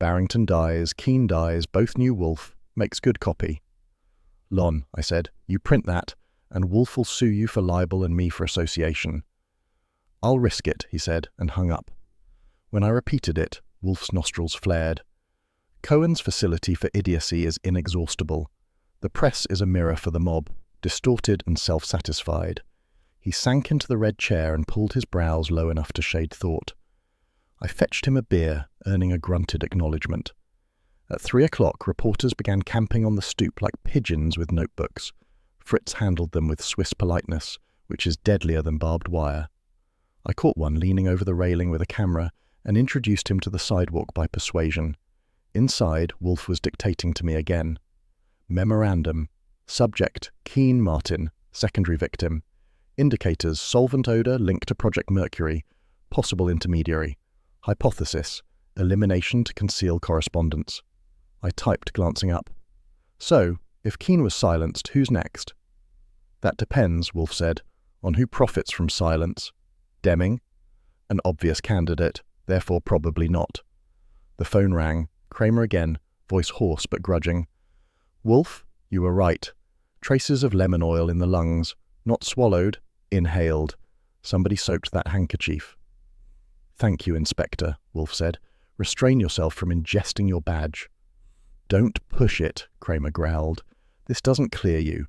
S1: Barrington dies, Keene dies, both knew Wolfe. Makes good copy. Lon, I said, you print that, and Wolfe will sue you for libel and me for association. I'll risk it, he said, and hung up. When I repeated it, Wolfe's nostrils flared. Cohen's facility for idiocy is inexhaustible. The press is a mirror for the mob, distorted and self-satisfied. He sank into the red chair and pulled his brows low enough to shade thought. I fetched him a beer, earning a grunted acknowledgement. At 3 o'clock, reporters began camping on the stoop like pigeons with notebooks. Fritz handled them with Swiss politeness, which is deadlier than barbed wire. I caught one leaning over the railing with a camera and introduced him to the sidewalk by persuasion. Inside, Wolfe was dictating to me again. Memorandum. Subject, Keene Martin, secondary victim. Indicators, solvent odor linked to Project Mercury. Possible intermediary. Hypothesis, elimination to conceal correspondence. I typed, glancing up. So, if Keene was silenced, who's next? That depends, Wolfe said, on who profits from silence. Deming? An obvious candidate, therefore probably not. The phone rang. Kramer again, voice hoarse but grudging. Wolfe, you were right. Traces of lemon oil in the lungs. Not swallowed, inhaled. Somebody soaked that handkerchief. Thank you, Inspector, Wolfe said. Restrain yourself from ingesting your badge. Don't push it, Kramer growled. This doesn't clear you.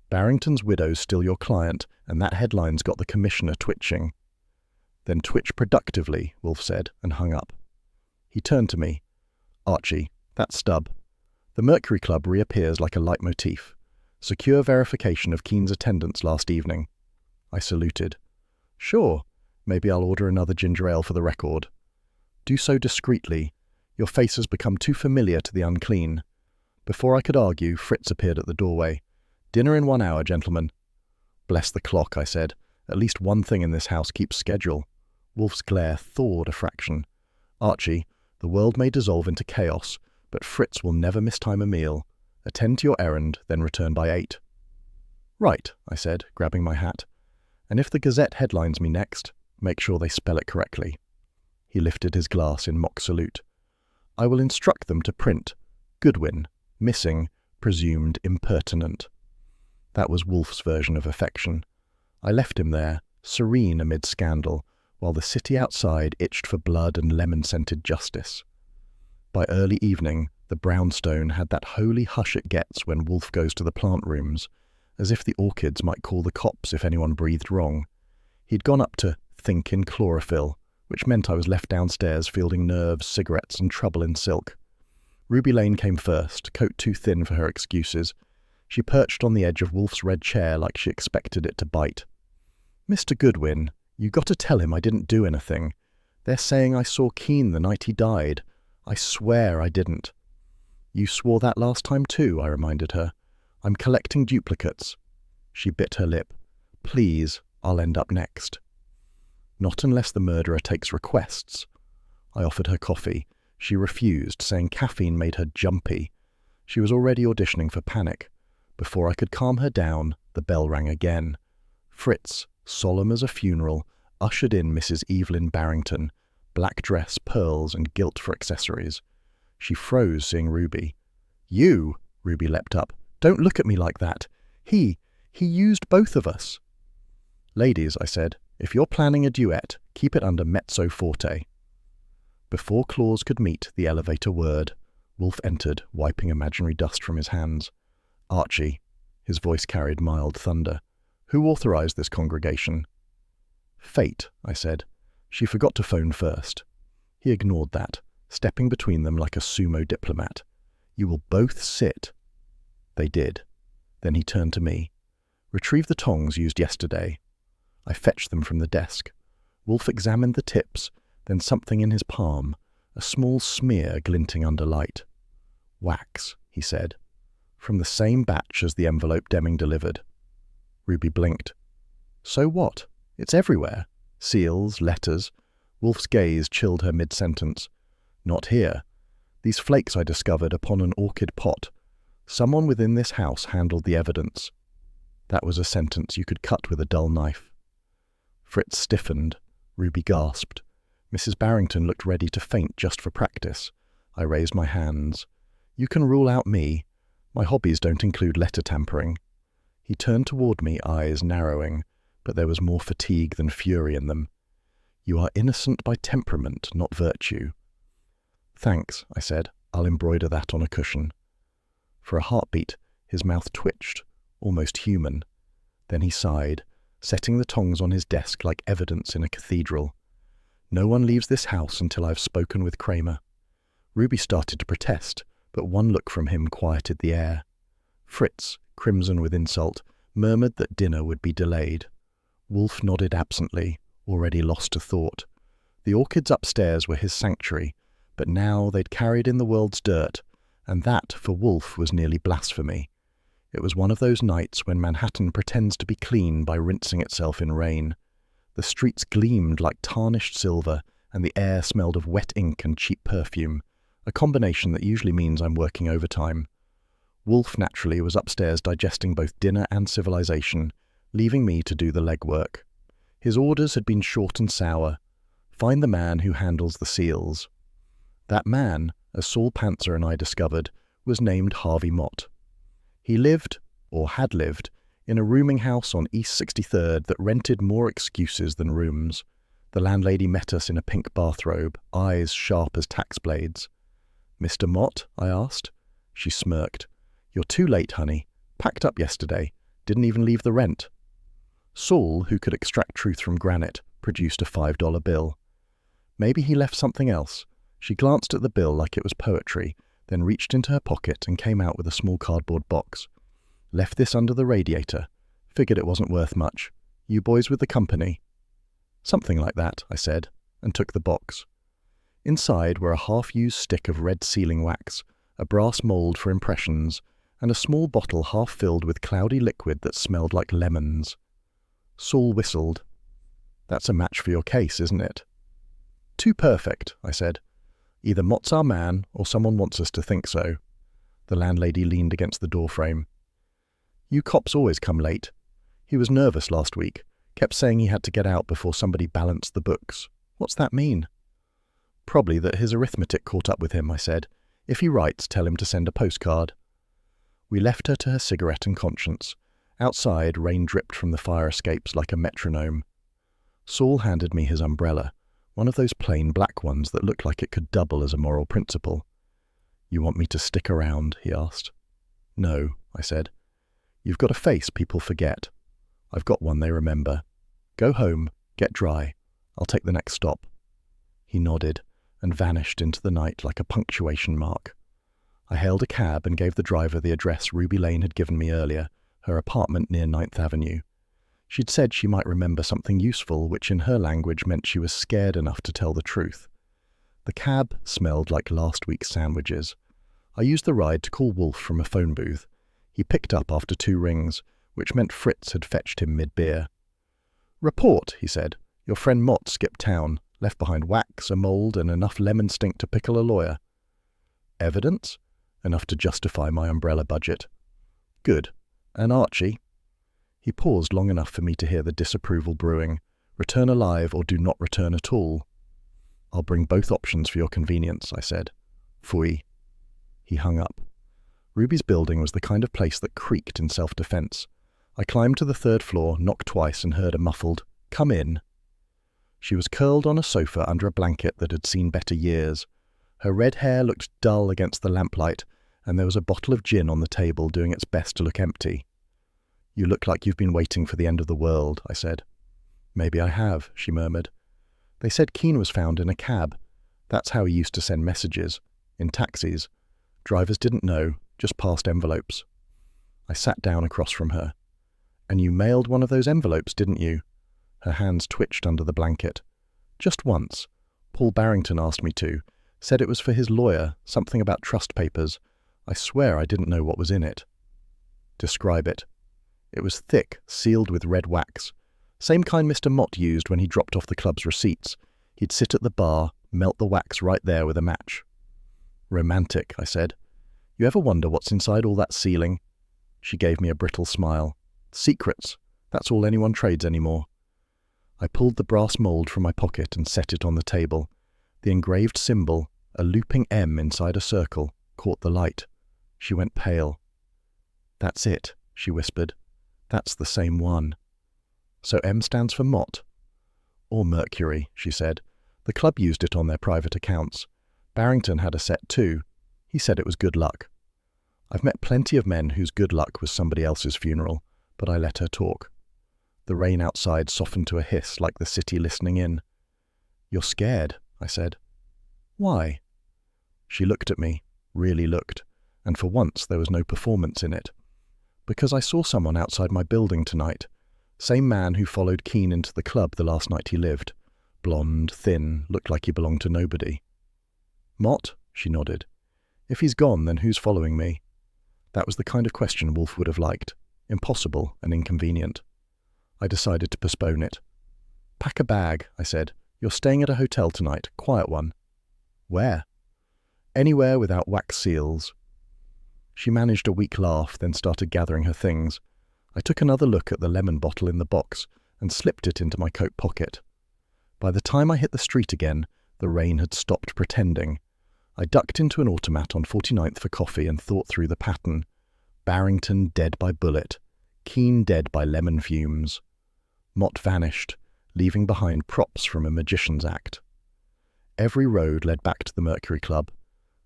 S1: Barrington's widow's still your client, and that headline's got the commissioner twitching. Then twitch productively, Wolfe said, and hung up. He turned to me. Archie, that stub. The Mercury Club reappears like a leitmotif. Secure verification of Keene's attendance last evening. I saluted. Sure, maybe I'll order another ginger ale for the record. Do so discreetly. Your face has become too familiar to the unclean. Before I could argue, Fritz appeared at the doorway. Dinner in 1 hour, gentlemen. Bless the clock, I said. At least one thing in this house keeps schedule. Wolfe's glare thawed a fraction. Archie, the world may dissolve into chaos, but Fritz will never mistime a meal. Attend to your errand, then return by 8. Right, I said, grabbing my hat. And if the Gazette headlines me next, make sure they spell it correctly. He lifted his glass in mock salute. I will instruct them to print Goodwin, missing, presumed impertinent. That was Wolfe's version of affection. I left him there, serene amid scandal, while the city outside itched for blood and lemon-scented justice. By early evening, the brownstone had that holy hush it gets when Wolfe goes to the plant rooms, as if the orchids might call the cops if anyone breathed wrong. He'd gone up to think in chlorophyll, which meant I was left downstairs fielding nerves, cigarettes, and trouble in silk. Ruby Lane came first, coat too thin for her excuses. She perched on the edge of Wolfe's red chair like she expected it to bite. Mr. Goodwin, you got to tell him I didn't do anything. They're saying I saw Keene the night he died. I swear I didn't. You swore that last time too, I reminded her. I'm collecting duplicates. She bit her lip. Please, I'll end up next. Not unless the murderer takes requests. I offered her coffee. She refused, saying caffeine made her jumpy. She was already auditioning for panic. Before I could calm her down, the bell rang again. Fritz, solemn as a funeral, ushered in Mrs. Evelyn Barrington, black dress, pearls, and gilt for accessories. She froze, seeing Ruby. You, Ruby leapt up. Don't look at me like that. He used both of us. Ladies, I said, if you're planning a duet, keep it under mezzo forte. Before claws could meet the elevator word, Wolfe entered, wiping imaginary dust from his hands. Archie, his voice carried mild thunder. Who authorized this congregation? Fate, I said. She forgot to phone first. He ignored that, stepping between them like a sumo diplomat. You will both sit. They did. Then he turned to me. Retrieve the tongs used yesterday. I fetched them from the desk. Wolfe examined the tips, then something in his palm, a small smear glinting under light. Wax, he said. From the same batch as the envelope Deming delivered. Ruby blinked. So what? It's everywhere. Seals, letters. Wolfe's gaze chilled her mid-sentence. Not here. These flakes I discovered upon an orchid pot. Someone within this house handled the evidence. That was a sentence you could cut with a dull knife. Fritz stiffened. Ruby gasped. Mrs. Barrington looked ready to faint just for practice. I raised my hands. You can rule out me. My hobbies don't include letter tampering. He turned toward me, eyes narrowing, but there was more fatigue than fury in them. You are innocent by temperament, not virtue. Thanks, I said. I'll embroider that on a cushion. For a heartbeat, his mouth twitched, almost human. Then he sighed, setting the tongs on his desk like evidence in a cathedral. No one leaves this house until I've spoken with Kramer. Ruby started to protest, but one look from him quieted the air. Fritz, crimson with insult, murmured that dinner would be delayed. Wolfe nodded absently, already lost to thought. The orchids upstairs were his sanctuary, but now they'd carried in the world's dirt, and that, for Wolfe, was nearly blasphemy. It was one of those nights when Manhattan pretends to be clean by rinsing itself in rain. The streets gleamed like tarnished silver, and the air smelled of wet ink and cheap perfume, a combination that usually means I'm working overtime. Wolfe, naturally, was upstairs digesting both dinner and civilization, leaving me to do the legwork. His orders had been short and sour. Find the man who handles the seals. That man, as Saul Pantzer and I discovered, was named Harvey Mott. He lived, or had lived, in a rooming house on East 63rd that rented more excuses than rooms. The landlady met us in a pink bathrobe, eyes sharp as tax blades. "Mr. Mott?" I asked. She smirked. "You're too late, honey. Packed up yesterday. Didn't even leave the rent." Saul, who could extract truth from granite, produced a $5 bill. Maybe he left something else. She glanced at the bill like it was poetry, then reached into her pocket and came out with a small cardboard box. "Left this under the radiator. Figured it wasn't worth much. You boys with the company?" "Something like that," I said, and took the box. Inside were a half-used stick of red sealing wax, a brass mould for impressions, and a small bottle half-filled with cloudy liquid that smelled like lemons. Saul whistled. "That's a match for your case, isn't it?" "Too perfect," I said. "Either Mott's our man, or someone wants us to think so." The landlady leaned against the doorframe. "You cops always come late. He was nervous last week, kept saying he had to get out before somebody balanced the books. What's that mean?" "Probably that his arithmetic caught up with him," I said. "If he writes, tell him to send a postcard." We left her to her cigarette and conscience. Outside, rain dripped from the fire escapes like a metronome. Saul handed me his umbrella, one of those plain black ones that looked like it could double as a moral principle. "You want me to stick around?" he asked. "No," I said. "You've got a face people forget. I've got one they remember. Go home, get dry. I'll take the next stop." He nodded and vanished into the night like a punctuation mark. I hailed a cab and gave the driver the address Ruby Lane had given me earlier, her apartment near 9th Avenue. She'd said she might remember something useful, which in her language meant she was scared enough to tell the truth. The cab smelled like last week's sandwiches. I used the ride to call Wolfe from a phone booth. He picked up after 2 rings, which meant Fritz had fetched him mid-beer. "Report," he said. "Your friend Mott skipped town, left behind wax, a mould, and enough lemon stink to pickle a lawyer." "Evidence?" "Enough to justify my umbrella budget." "Good. And Archie?" He paused long enough for me to hear the disapproval brewing. "Return alive or do not return at all." "I'll bring both options for your convenience," I said. "Phooey." He hung up. Ruby's building was the kind of place that creaked in self-defense. I climbed to the 3rd floor, knocked twice, and heard a muffled, "Come in." She was curled on a sofa under a blanket that had seen better years. Her red hair looked dull against the lamplight, and there was a bottle of gin on the table doing its best to look empty. "You look like you've been waiting for the end of the world," I said. "Maybe I have," she murmured. "They said Keane was found in a cab. That's how he used to send messages. In taxis. Drivers didn't know, just passed envelopes." I sat down across from her. "And you mailed one of those envelopes, didn't you?" Her hands twitched under the blanket. "Just once. Paul Barrington asked me to. Said it was for his lawyer, something about trust papers. I swear I didn't know what was in it." "Describe it." "It was thick, sealed with red wax. Same kind Mr. Mott used when he dropped off the club's receipts. He'd sit at the bar, melt the wax right there with a match." "Romantic," I said. "You ever wonder what's inside all that sealing?" She gave me a brittle smile. "Secrets. That's all anyone trades anymore." I pulled the brass mould from my pocket and set it on the table. The engraved symbol, A looping M inside a circle caught the light. She went pale. "That's it," she whispered. "That's the same one." "So M stands for Mott?" "Or Mercury," she said. "The club used it on their private accounts. Barrington had a set too. He said it was good luck." I've met plenty of men whose good luck was somebody else's funeral, but I let her talk. The rain outside softened to a hiss like the city listening in. "You're scared," I said. "Why?" She looked at me, really looked, and for once there was no performance in it. "Because I saw someone outside my building tonight. Same man who followed Keane into the club the last night he lived. Blonde, thin, looked like he belonged to nobody." "Mott?" she nodded. "If he's gone, then who's following me?" That was the kind of question Wolfe would have liked. Impossible and inconvenient. I decided to postpone it. "Pack a bag," I said. "You're staying at a hotel tonight, quiet one." "Where?" "Anywhere without wax seals." She managed a weak laugh, then started gathering her things. I took another look at the lemon bottle in the box and slipped it into my coat pocket. By the time I hit the street again, the rain had stopped pretending. I ducked into an automat on 49th for coffee and thought through the pattern. Barrington dead by bullet. Keane dead by lemon fumes. Mott vanished, leaving behind props from a magician's act. Every road led back to the Mercury Club,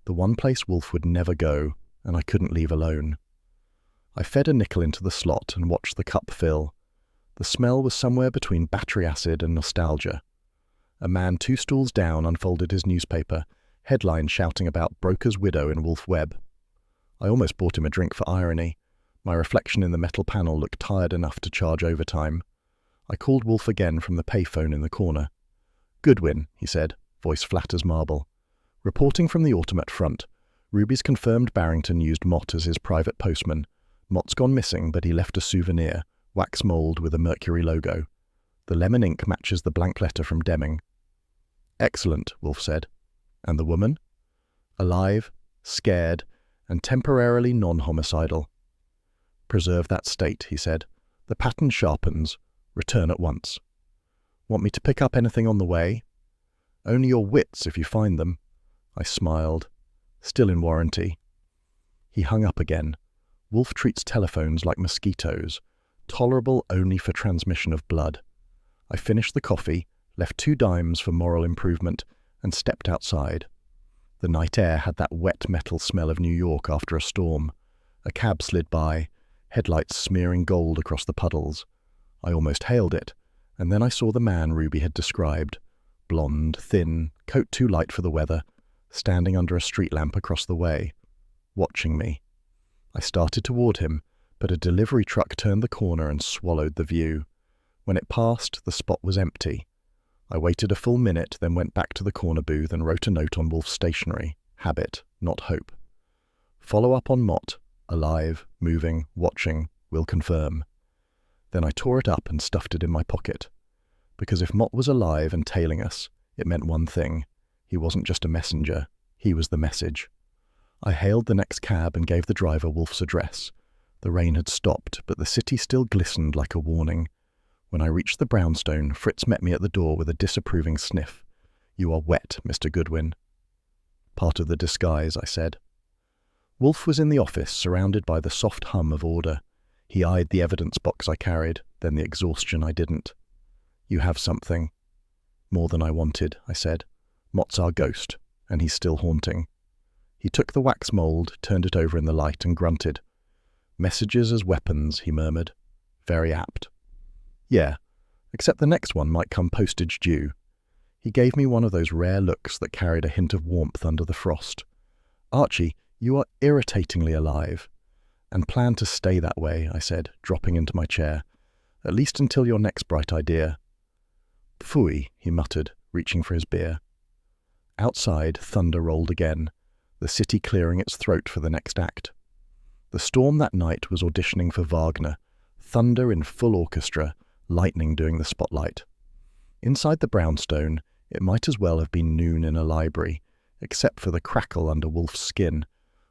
S1: the one place Wolfe would never go, and I couldn't leave alone. I fed a nickel into the slot and watched the cup fill. The smell was somewhere between battery acid and nostalgia. A man 2 stools down unfolded his newspaper, headlines shouting about broker's widow in Wolfe Webb. I almost bought him a drink for irony. My reflection in the metal panel looked tired enough to charge overtime. I called Wolfe again from the payphone in the corner. "Goodwin," he said, voice flat as marble. "Reporting from the automat front. Ruby's confirmed Barrington used Mott as his private postman. Mott's gone missing, but he left a souvenir, wax mould with a Mercury logo. The lemon ink matches the blank letter from Deming." "Excellent," Wolfe said. "And the woman?" "Alive, scared, and temporarily non-homicidal." "Preserve that state," he said. "The pattern sharpens. Return at once." "Want me to pick up anything on the way?" "Only your wits if you find them." I smiled. "Still in warranty." He hung up again. Wolfe treats telephones like mosquitoes, tolerable only for transmission of blood. I finished the coffee, left 2 dimes for moral improvement, and stepped outside. The night air had that wet metal smell of New York after a storm. A cab slid by, headlights smearing gold across the puddles. I almost hailed it, and then I saw the man Ruby had described. Blonde, thin, coat too light for the weather, standing under a street lamp across the way, watching me. I started toward him, but a delivery truck turned the corner and swallowed the view. When it passed, the spot was empty. I waited a full minute, then went back to the corner booth and wrote a note on Wolfe's stationery. Habit, not hope. Follow up on Mott. Alive, moving, watching, will confirm. Then I tore it up and stuffed it in my pocket. Because if Mott was alive and tailing us, it meant one thing. He wasn't just a messenger. He was the message. I hailed the next cab and gave the driver Wolfe's address. The rain had stopped, but the city still glistened like a warning. When I reached the brownstone, Fritz met me at the door with a disapproving sniff. "You are wet, Mr. Goodwin." "Part of the disguise," I said. Wolfe was in the office, surrounded by the soft hum of order. He eyed the evidence box I carried, then the exhaustion I didn't. "You have something." "More than I wanted," I said. "Mott's our ghost, and he's still haunting." He took the wax mould, turned it over in the light, and grunted. "Messages as weapons," he murmured. "Very apt." "Yeah, except the next one might come postage due." He gave me one of those rare looks that carried a hint of warmth under the frost. "Archie, you are irritatingly alive." "And plan to stay that way," I said, dropping into my chair. "At least until your next bright idea." "Phooey," he muttered, reaching for his beer. Outside, thunder rolled again, the city clearing its throat for the next act. The storm that night was auditioning for Wagner, thunder in full orchestra, lightning doing the spotlight. Inside the brownstone, it might as well have been noon in a library, except for the crackle under Wolfe's skin.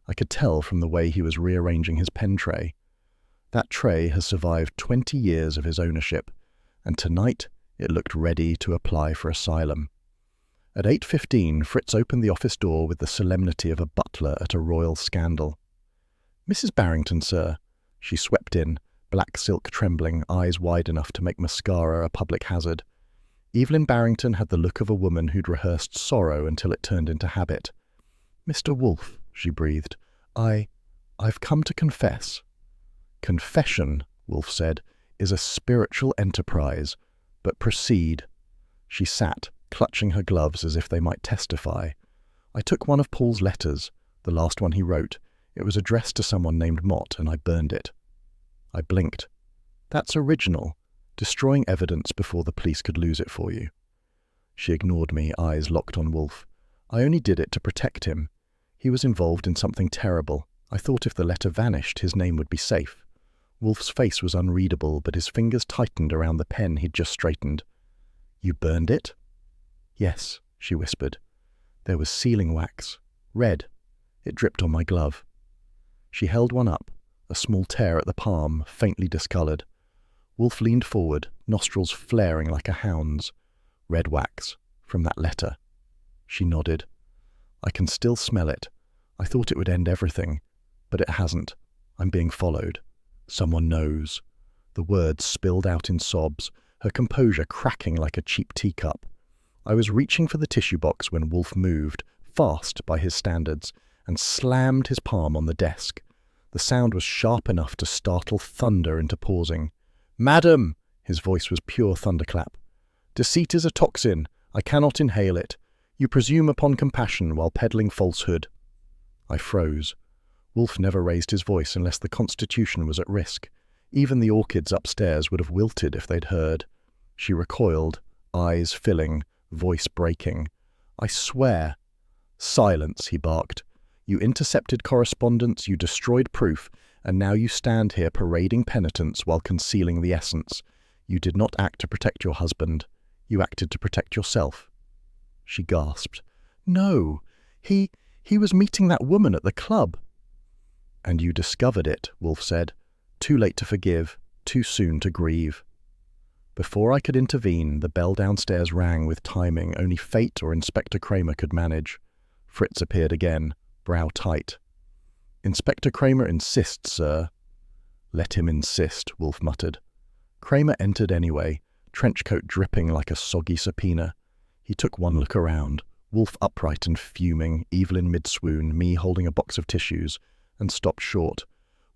S1: I could tell from the way he was rearranging his pen tray. That tray has survived 20 years of his ownership, and tonight it looked ready to apply for asylum. At 8:15, Fritz opened the office door with the solemnity of a butler at a royal scandal. "Mrs. Barrington, sir." She swept in, black silk trembling, eyes wide enough to make mascara a public hazard. Evelyn Barrington had the look of a woman who'd rehearsed sorrow until it turned into habit. "Mr. Wolfe," she breathed, I've come to confess." "Confession," Wolfe said, "is a spiritual enterprise, but proceed." She sat, clutching her gloves as if they might testify. "I took one of Paul's letters, the last one he wrote. It was addressed to someone named Mott, and I burned it." I blinked. "That's original, destroying evidence before the police could lose it for you." She ignored me, eyes locked on Wolfe. "I only did it to protect him. He was involved in something terrible. I thought if the letter vanished, his name would be safe." Wolfe's face was unreadable, but his fingers tightened around the pen he'd just straightened. "You burned it?" "Yes," she whispered. "There was sealing wax. Red. It dripped on my glove." She held one up, a small tear at the palm, faintly discoloured. Wolfe leaned forward, nostrils flaring like a hound's. "Red wax. From that letter." She nodded. "I can still smell it. I thought it would end everything. But it hasn't. I'm being followed. Someone knows." The words spilled out in sobs, her composure cracking like a cheap teacup. I was reaching for the tissue box when Wolfe moved, fast by his standards, and slammed his palm on the desk. The sound was sharp enough to startle thunder into pausing. "Madam!" His voice was pure thunderclap. "Deceit is a toxin. I cannot inhale it. You presume upon compassion while peddling falsehood." I froze. Wolfe never raised his voice unless the Constitution was at risk. Even the orchids upstairs would have wilted if they'd heard. She recoiled, eyes filling, voice breaking. "I swear." "Silence," he barked. "You intercepted correspondence, you destroyed proof, and now you stand here parading penitence while concealing the essence. You did not act to protect your husband. You acted to protect yourself." She gasped. "No, he was meeting that woman at the club." "And you discovered it," Wolfe said. "Too late to forgive, too soon to grieve." Before I could intervene, the bell downstairs rang with timing only fate or Inspector Kramer could manage. Fritz appeared again, brow tight. "Inspector Kramer insists, sir." "Let him insist," Wolfe muttered. Kramer entered anyway, trenchcoat dripping like a soggy subpoena. He took one look around, Wolfe upright and fuming, Evelyn mid-swoon, me holding a box of tissues, and stopped short.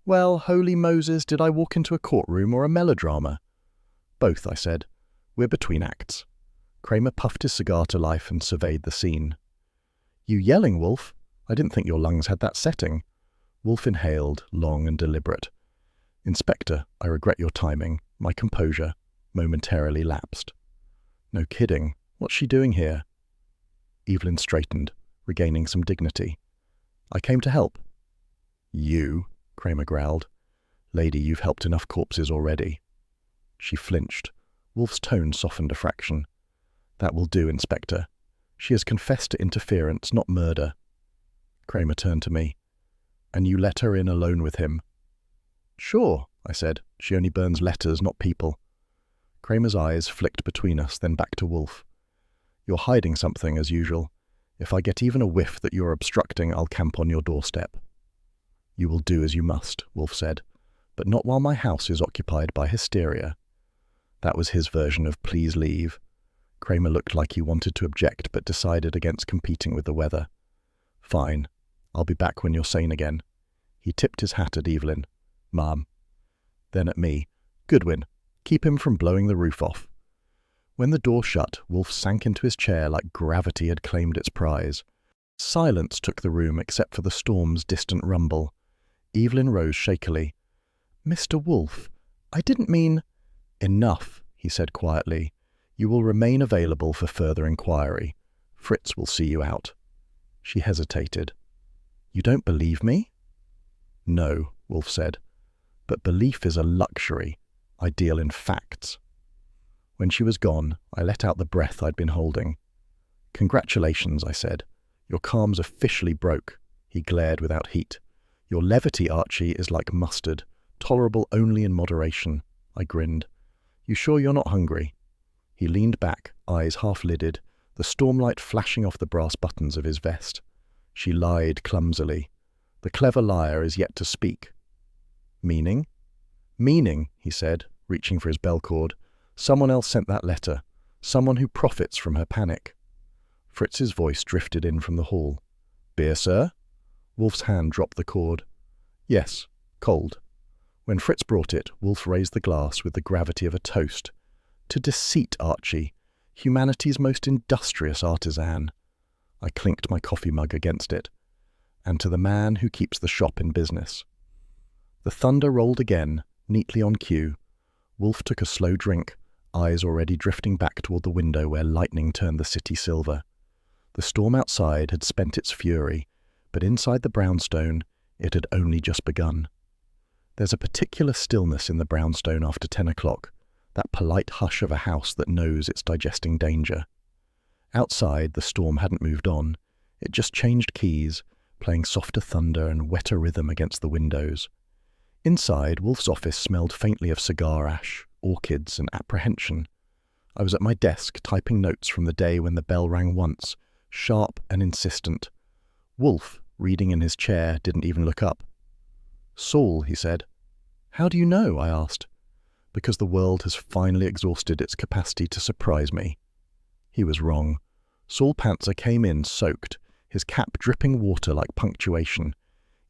S1: "Well, holy Moses, did I walk into a courtroom or a melodrama?" "Both," I said. "We're between acts." Kramer puffed his cigar to life and surveyed the scene. "You yelling, Wolfe? I didn't think your lungs had that setting." Wolfe inhaled, long and deliberate. "Inspector, I regret your timing. My composure momentarily lapsed." "No kidding. What's she doing here?" Evelyn straightened, regaining some dignity. "I came to help." "You?" Kramer growled. "Lady, you've helped enough corpses already." She flinched. Wolfe's tone softened a fraction. "That will do, Inspector. She has confessed to interference, not murder." Kramer turned to me. "And you let her in alone with him?" "Sure," I said. "She only burns letters, not people." Kramer's eyes flicked between us, then back to Wolfe. "You're hiding something, as usual. If I get even a whiff that you're obstructing, I'll camp on your doorstep." "You will do as you must," Wolfe said, "but not while my house is occupied by hysteria." That was his version of "please leave." Kramer looked like he wanted to object, but decided against competing with the weather. "Fine. I'll be back when you're sane again." He tipped his hat at Evelyn. "Ma'am." Then at me. "Goodwin, keep him from blowing the roof off." When the door shut, Wolfe sank into his chair like gravity had claimed its prize. Silence took the room except for the storm's distant rumble. Evelyn rose shakily. "Mr. Wolfe, I didn't mean—" "Enough," he said quietly. "You will remain available for further inquiry. Fritz will see you out." She hesitated. "You don't believe me?" "No," Wolfe said. "But belief is a luxury. I deal in facts." When she was gone, I let out the breath I'd been holding. "Congratulations," I said. "Your calm's officially broke." He glared without heat. "Your levity, Archie, is like mustard, tolerable only in moderation." I grinned. "You sure you're not hungry?" He leaned back, eyes half-lidded, the stormlight flashing off the brass buttons of his vest. She lied clumsily. The clever liar is yet to speak. Meaning? Meaning, he said, reaching for his bell cord. Someone else sent that letter. Someone who profits from her panic. Fritz's voice drifted in from the hall. Beer, sir? Wolfe's hand dropped the cord. Yes, cold. When Fritz brought it, Wolfe raised the glass with the gravity of a toast. To deceit, Archie, humanity's most industrious artisan. I clinked my coffee mug against it. And to the man who keeps the shop in business. The thunder rolled again, neatly on cue. Wolfe took a slow drink, eyes already drifting back toward the window where lightning turned the city silver. The storm outside had spent its fury, but inside the brownstone it had only just begun. There's a particular stillness in the brownstone after 10 o'clock, that polite hush of a house that knows it's digesting danger. Outside, the storm hadn't moved on. It just changed keys, playing softer thunder and wetter rhythm against the windows. Inside, Wolfe's office smelled faintly of cigar ash, orchids, and apprehension. I was at my desk typing notes from the day when the bell rang once, sharp and insistent. Wolfe, reading in his chair, didn't even look up. Saul, he said. How do you know? I asked. Because the world has finally exhausted its capacity to surprise me. He was wrong. Saul Pantzer came in soaked, his cap dripping water like punctuation.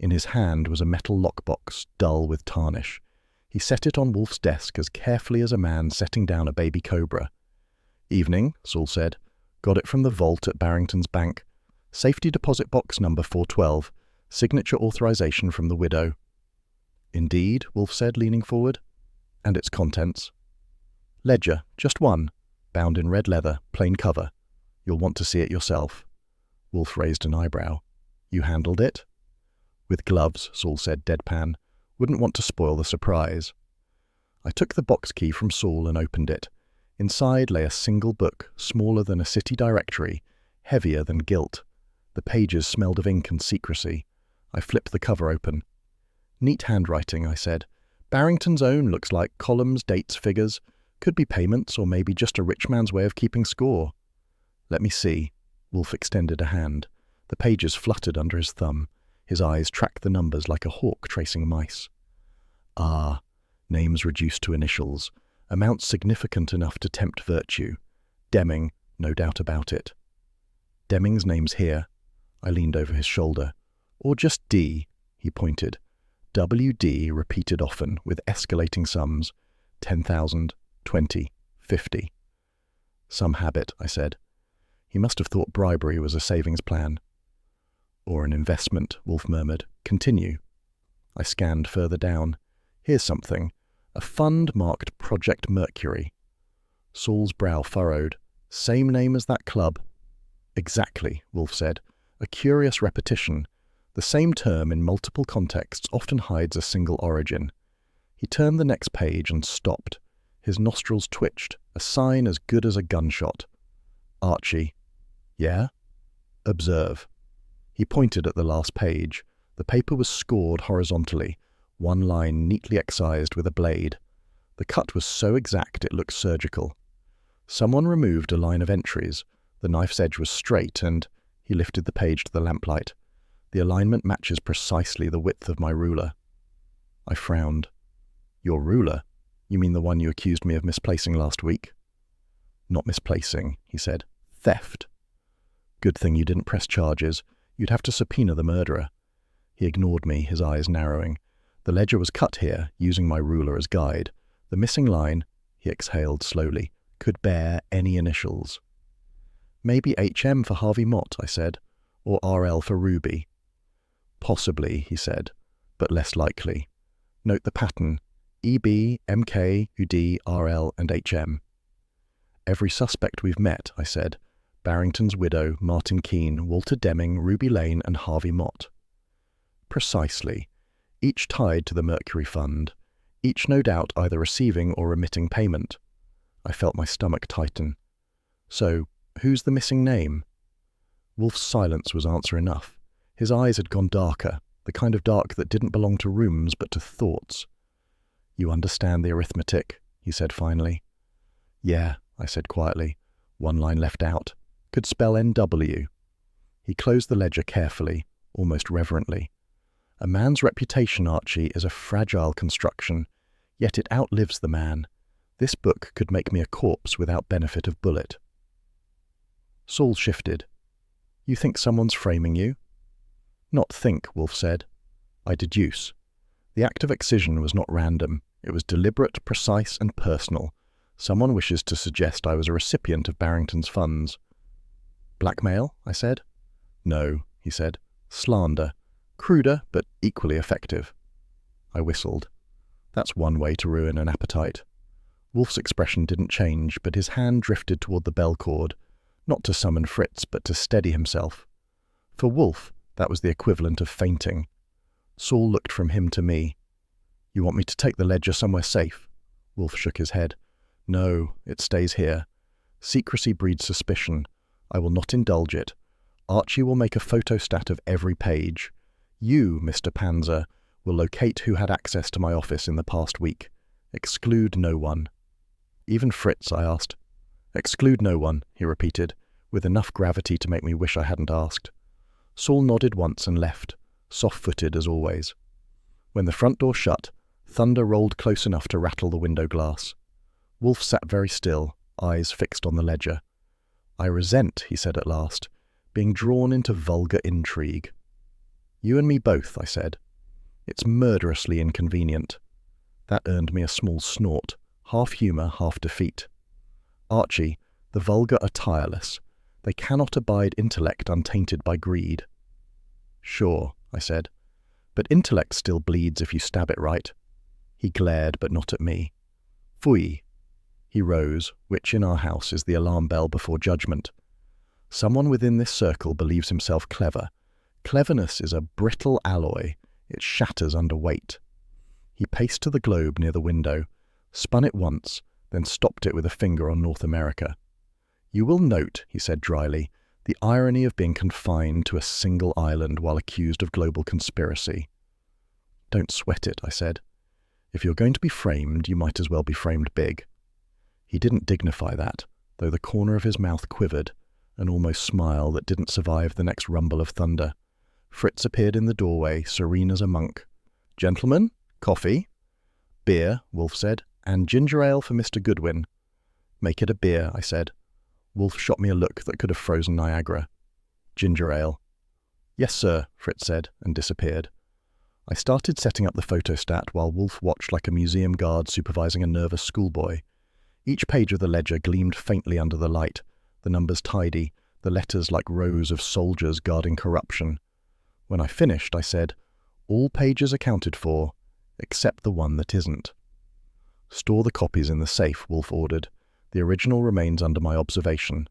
S1: In his hand was a metal lockbox, dull with tarnish. He set it on Wolfe's desk as carefully as a man setting down a baby cobra. Evening, Saul said. Got it from the vault at Barrington's Bank. Safety deposit box number 412. Signature authorization from the widow. Indeed, Wolfe said, leaning forward. And its contents. Ledger, just one, bound in red leather, plain cover. You'll want to see it yourself. Wolfe raised an eyebrow. You handled it? With gloves, Saul said, deadpan. Wouldn't want to spoil the surprise. I took the box key from Saul and opened it. Inside lay a single book, smaller than a city directory, heavier than gilt. The pages smelled of ink and secrecy. I flipped the cover open. Neat handwriting, I said. Barrington's own looks like columns, dates, figures. Could be payments, or maybe just a rich man's way of keeping score. Let me see. Wolfe extended a hand. The pages fluttered under his thumb. His eyes tracked the numbers like a hawk tracing mice. Ah, names reduced to initials. Amounts significant enough to tempt virtue. Deming, no doubt about it. Deming's name's here. I leaned over his shoulder. Or just D, he pointed. WD repeated often, with escalating sums. 10,000, 20, 50. Some habit, I said. He must have thought bribery was a savings plan. Or an investment, Wolfe murmured. Continue. I scanned further down. Here's something. A fund marked Project Mercury. Saul's brow furrowed. Same name as that club. Exactly, Wolfe said. A curious repetition. The same term in multiple contexts often hides a single origin. He turned the next page and stopped. His nostrils twitched, a sign as good as a gunshot. Archie. Yeah? Observe. He pointed at the last page. The paper was scored horizontally, one line neatly excised with a blade. The cut was so exact it looked surgical. Someone removed a line of entries. The knife's edge was straight and... He lifted the page to the lamplight. The alignment matches precisely the width of my ruler. I frowned. Your ruler? You mean the one you accused me of misplacing last week? Not misplacing, he said. Theft. Good thing you didn't press charges. You'd have to subpoena the murderer. He ignored me, his eyes narrowing. The ledger was cut here, using my ruler as guide. The missing line, he exhaled slowly, could bear any initials. Maybe HM for Harvey Mott, I said, or RL for Ruby. Possibly, he said, but less likely. Note the pattern. EB, MK, UD, RL, and HM. Every suspect we've met, I said. Barrington's widow, Martin Keane, Walter Deming, Ruby Lane, and Harvey Mott. Precisely. Each tied to the Mercury Fund. Each no doubt either receiving or remitting payment. I felt my stomach tighten. So, who's the missing name? Wolfe's silence was answer enough. His eyes had gone darker, the kind of dark that didn't belong to rooms but to thoughts. You understand the arithmetic, he said finally. Yeah, I said quietly. One line left out. could spell NW. He closed the ledger carefully, almost reverently. A man's reputation, Archie, is a fragile construction, yet it outlives the man. This book could make me a corpse without benefit of bullet. Saul shifted. You think someone's framing you? Not think, Wolfe said. I deduce. The act of excision was not random. It was deliberate, precise, and personal. Someone wishes to suggest I was a recipient of Barrington's funds. Blackmail? I said. No, he said. Slander. Cruder, but equally effective. I whistled. That's one way to ruin an appetite. Wolfe's expression didn't change, but his hand drifted toward the bell cord, not to summon Fritz, but to steady himself. For Wolfe, that was the equivalent of fainting. Saul looked from him to me. You want me to take the ledger somewhere safe? Wolfe shook his head. No, it stays here. Secrecy breeds suspicion. I will not indulge it. Archie will make a photostat of every page. You, Mr. Panzer, will locate who had access to my office in the past week. Exclude no one. Even Fritz, I asked. Exclude no one, he repeated, with enough gravity to make me wish I hadn't asked. Saul nodded once and left, soft-footed as always. When the front door shut, thunder rolled close enough to rattle the window glass. Wolfe sat very still, eyes fixed on the ledger. I resent, he said at last, being drawn into vulgar intrigue. You and me both, I said. It's murderously inconvenient. That earned me a small snort, half humour, half defeat. Archie, the vulgar are tireless. They cannot abide intellect untainted by greed. Sure, I said, but intellect still bleeds if you stab it right. He glared, but not at me. Fui. He rose, which in our house is the alarm bell before judgment. Someone within this circle believes himself clever. Cleverness is a brittle alloy. It shatters under weight. He paced to the globe near the window, spun it once, then stopped it with a finger on North America. You will note, he said dryly, the irony of being confined to a single island while accused of global conspiracy. Don't sweat it, I said. If you're going to be framed, you might as well be framed big. He didn't dignify that, though the corner of his mouth quivered, an almost smile that didn't survive the next rumble of thunder. Fritz appeared in the doorway, serene as a monk. Gentlemen, coffee? Beer, Wolfe said, and ginger ale for Mr. Goodwin. Make it a beer, I said. Wolfe shot me a look that could have frozen Niagara. Ginger ale. Yes, sir, Fritz said, and disappeared. I started setting up the photostat while Wolfe watched like a museum guard supervising a nervous schoolboy. Each page of the ledger gleamed faintly under the light, the numbers tidy, the letters like rows of soldiers guarding corruption. When I finished, I said, all pages accounted for, except the one that isn't. Store the copies in the safe, Wolfe ordered. The original remains under my observation.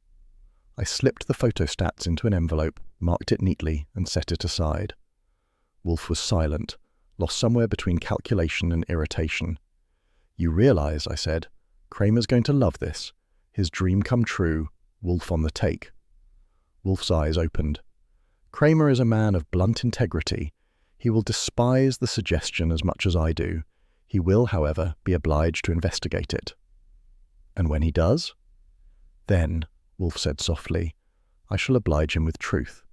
S1: I slipped the photostats into an envelope, marked it neatly, and set it aside. Wolfe was silent, lost somewhere between calculation and irritation. You realize, I said, Kramer's going to love this. His dream come true, Wolfe on the take. Wolfe's eyes opened. Kramer is a man of blunt integrity. He will despise the suggestion as much as I do. He will, however, be obliged to investigate it. And when he does? Then, Wolfe said softly, I shall oblige him with truth.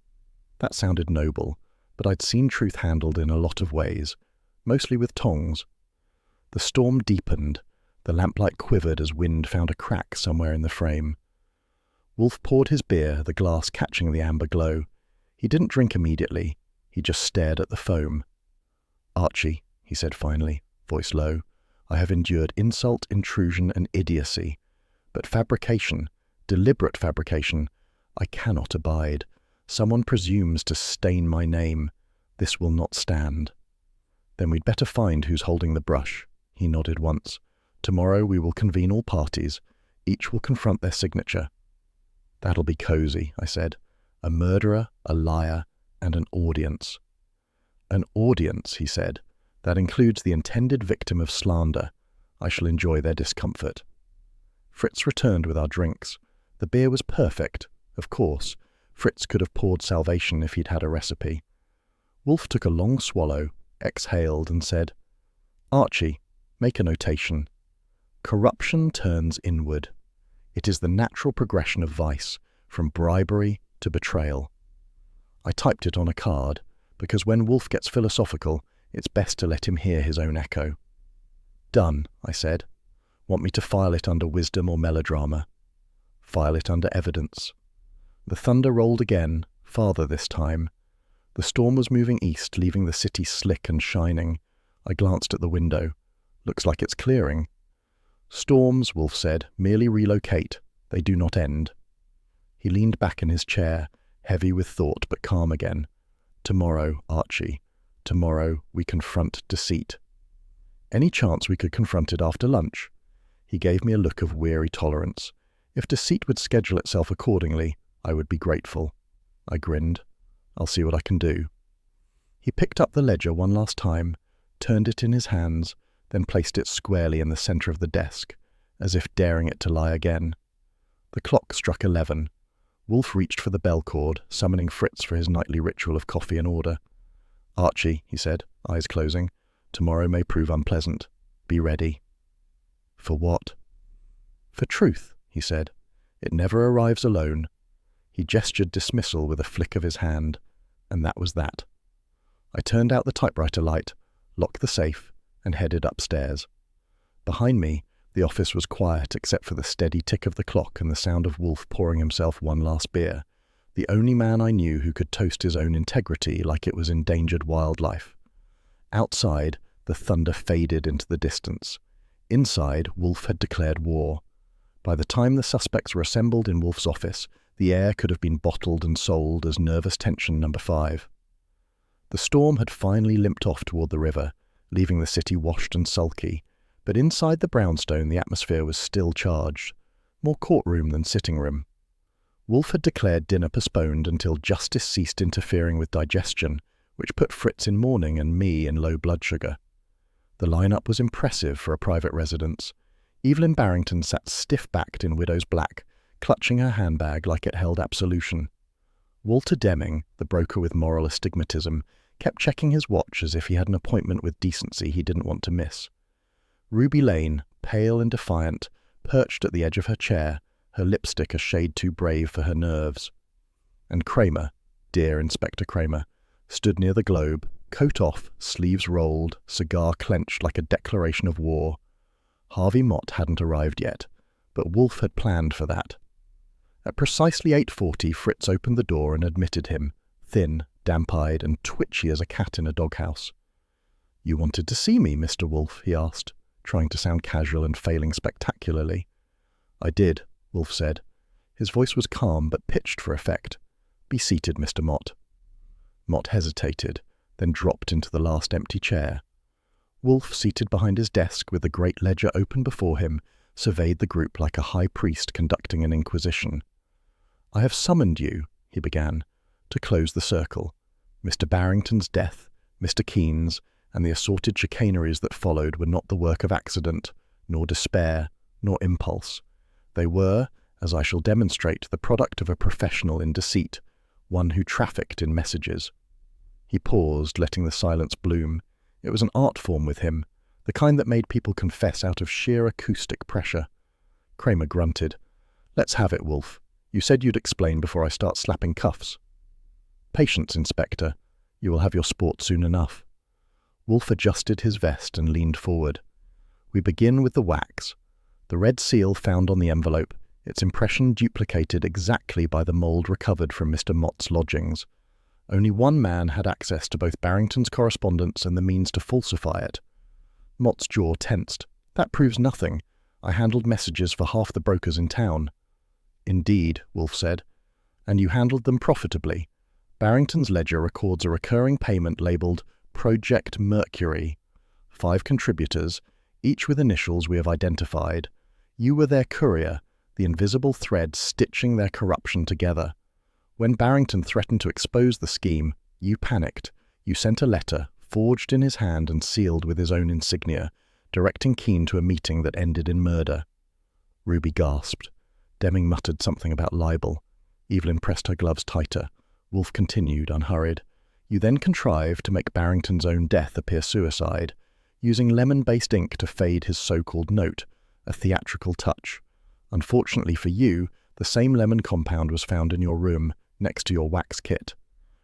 S1: That sounded noble, but I'd seen truth handled in a lot of ways, mostly with tongs. The storm deepened. The lamplight quivered as wind found a crack somewhere in the frame. Wolfe poured his beer, the glass catching the amber glow. He didn't drink immediately. He just stared at the foam. Archie, he said finally, voice low, I have endured insult, intrusion, and idiocy. But fabrication, deliberate fabrication, I cannot abide. Someone presumes to stain my name. This will not stand. Then we'd better find who's holding the brush. He nodded once. Tomorrow we will convene all parties. Each will confront their signature. That'll be cozy, I said. A murderer, a liar, and an audience. An audience, he said. That includes the intended victim of slander. I shall enjoy their discomfort. Fritz returned with our drinks. The beer was perfect, of course. Fritz could have poured salvation if he'd had a recipe. Wolfe took a long swallow, exhaled, and said, Archie, make a notation. Corruption turns inward. It is the natural progression of vice. from bribery to betrayal. I typed it on a card, because when Wolfe gets philosophical, it's best to let him hear his own echo. "Done," I said. "Want me to file it under wisdom or melodrama?" "File it under evidence." The thunder rolled again, farther this time. The storm was moving east, leaving the city slick and shining. I glanced at the window. "Looks like it's clearing." "Storms," Wolfe said, "merely relocate. They do not end." He leaned back in his chair, heavy with thought but calm again. "Tomorrow, Archie. Tomorrow we confront deceit." "Any chance we could confront it after lunch?" He gave me a look of weary tolerance. If deceit would schedule itself accordingly, I would be grateful. I grinned. "I'll see what I can do." He picked up the ledger one last time, turned it in his hands, then placed it squarely in the center of the desk, as if daring it to lie again. The clock struck 11. Wolfe reached for the bell cord, summoning Fritz for his nightly ritual of coffee and order. "Archie," he said, eyes closing, "tomorrow may prove unpleasant. Be ready." "For what?" "For truth," he said. "It never arrives alone." He gestured dismissal with a flick of his hand, and that was that. I turned out the typewriter light, locked the safe, and headed upstairs. Behind me, the office was quiet except for the steady tick of the clock and the sound of Wolfe pouring himself one last beer, the only man I knew who could toast his own integrity like it was endangered wildlife. Outside, the thunder faded into the distance. Inside, Wolfe had declared war. By the time the suspects were assembled in Wolfe's office, the air could have been bottled and sold as nervous tension number 5. The storm had finally limped off toward the river, leaving the city washed and sulky, but inside the brownstone the atmosphere was still charged, more courtroom than sitting room. Wolfe had declared dinner postponed until justice ceased interfering with digestion, which put Fritz in mourning and me in low blood sugar. The lineup was impressive for a private residence. Evelyn Barrington sat stiff-backed in widow's black, clutching her handbag like it held absolution. Walter Deming, the broker with moral astigmatism, kept checking his watch as if he had an appointment with decency he didn't want to miss. Ruby Lane, pale and defiant, perched at the edge of her chair, her lipstick a shade too brave for her nerves. And Kramer, dear Inspector Kramer, stood near the globe, coat off, sleeves rolled, cigar clenched like a declaration of war. Harvey Mott hadn't arrived yet, but Wolfe had planned for that. At precisely 8:40, Fritz opened the door and admitted him, thin, damp-eyed, and twitchy as a cat in a doghouse. "You wanted to see me, Mr. Wolfe?" he asked, trying to sound casual and failing spectacularly. "I did," Wolfe said. His voice was calm but pitched for effect. "Be seated, Mr. Mott." Mott hesitated, then dropped into the last empty chair. Wolfe, seated behind his desk with the great ledger open before him, surveyed the group like a high priest conducting an inquisition. "I have summoned you," he began, "to close the circle. Mr. Barrington's death, Mr. Keene's, and the assorted chicaneries that followed were not the work of accident, nor despair, nor impulse. They were, as I shall demonstrate, the product of a professional in deceit, one who trafficked in messages." He paused, letting the silence bloom. It was an art form with him, the kind that made people confess out of sheer acoustic pressure. Kramer grunted. "Let's have it, Wolfe. You said you'd explain before I start slapping cuffs." "Patience, Inspector. You will have your sport soon enough." Wolfe adjusted his vest and leaned forward. "We begin with the wax. The red seal found on the envelope, its impression duplicated exactly by the mould recovered from Mr. Mott's lodgings. Only one man had access to both Barrington's correspondence and the means to falsify it." Mott's jaw tensed. "That proves nothing. I handled messages for half the brokers in town." "Indeed," Wolfe said. "And you handled them profitably. Barrington's ledger records a recurring payment labelled Project Mercury. 5 contributors, each with initials we have identified. You were their courier, the invisible thread stitching their corruption together. When Barrington threatened to expose the scheme, you panicked. You sent a letter, forged in his hand and sealed with his own insignia, directing Keene to a meeting that ended in murder." Ruby gasped. Deming muttered something about libel. Evelyn pressed her gloves tighter. Wolfe continued, unhurried. "You then contrived to make Barrington's own death appear suicide, using lemon-based ink to fade his so-called note, a theatrical touch. Unfortunately for you, The same lemon compound was found in your room, next to your wax kit,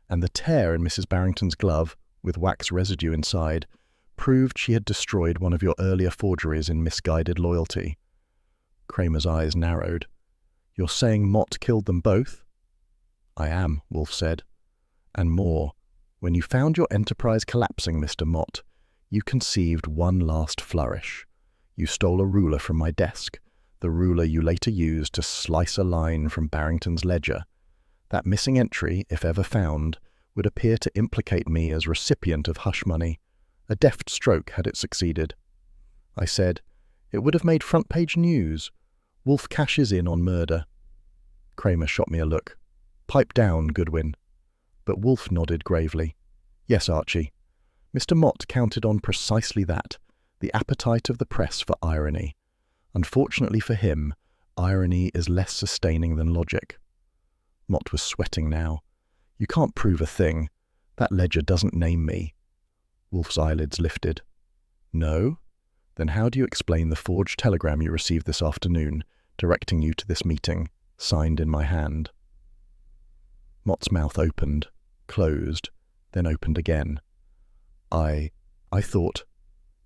S1: and the tear in Mrs. Barrington's glove, with wax residue inside, proved she had destroyed one of your earlier forgeries in misguided loyalty. Kramer's eyes narrowed. You're saying Mott killed them both? I am, Wolfe said. And more. When you found your enterprise collapsing, Mr. Mott, you conceived one last flourish. You stole a ruler from my desk, the ruler you later used to slice a line from Barrington's ledger. That missing entry, if ever found, would appear to implicate me as recipient of hush money. A deft stroke had it succeeded. I said, it would have made front-page news. Wolfe cashes in on murder. Kramer shot me a look. Pipe down, Goodwin. But Wolfe nodded gravely. Yes, Archie. Mr. Mott counted on precisely that, the appetite of the press for irony. Unfortunately for him, irony is less sustaining than logic. Mott was sweating now. You can't prove a thing. That ledger doesn't name me. Wolfe's eyelids lifted. No? Then how do you explain the forged telegram you received this afternoon, directing you to this meeting, signed in my hand? Mott's mouth opened, closed, then opened again. I thought...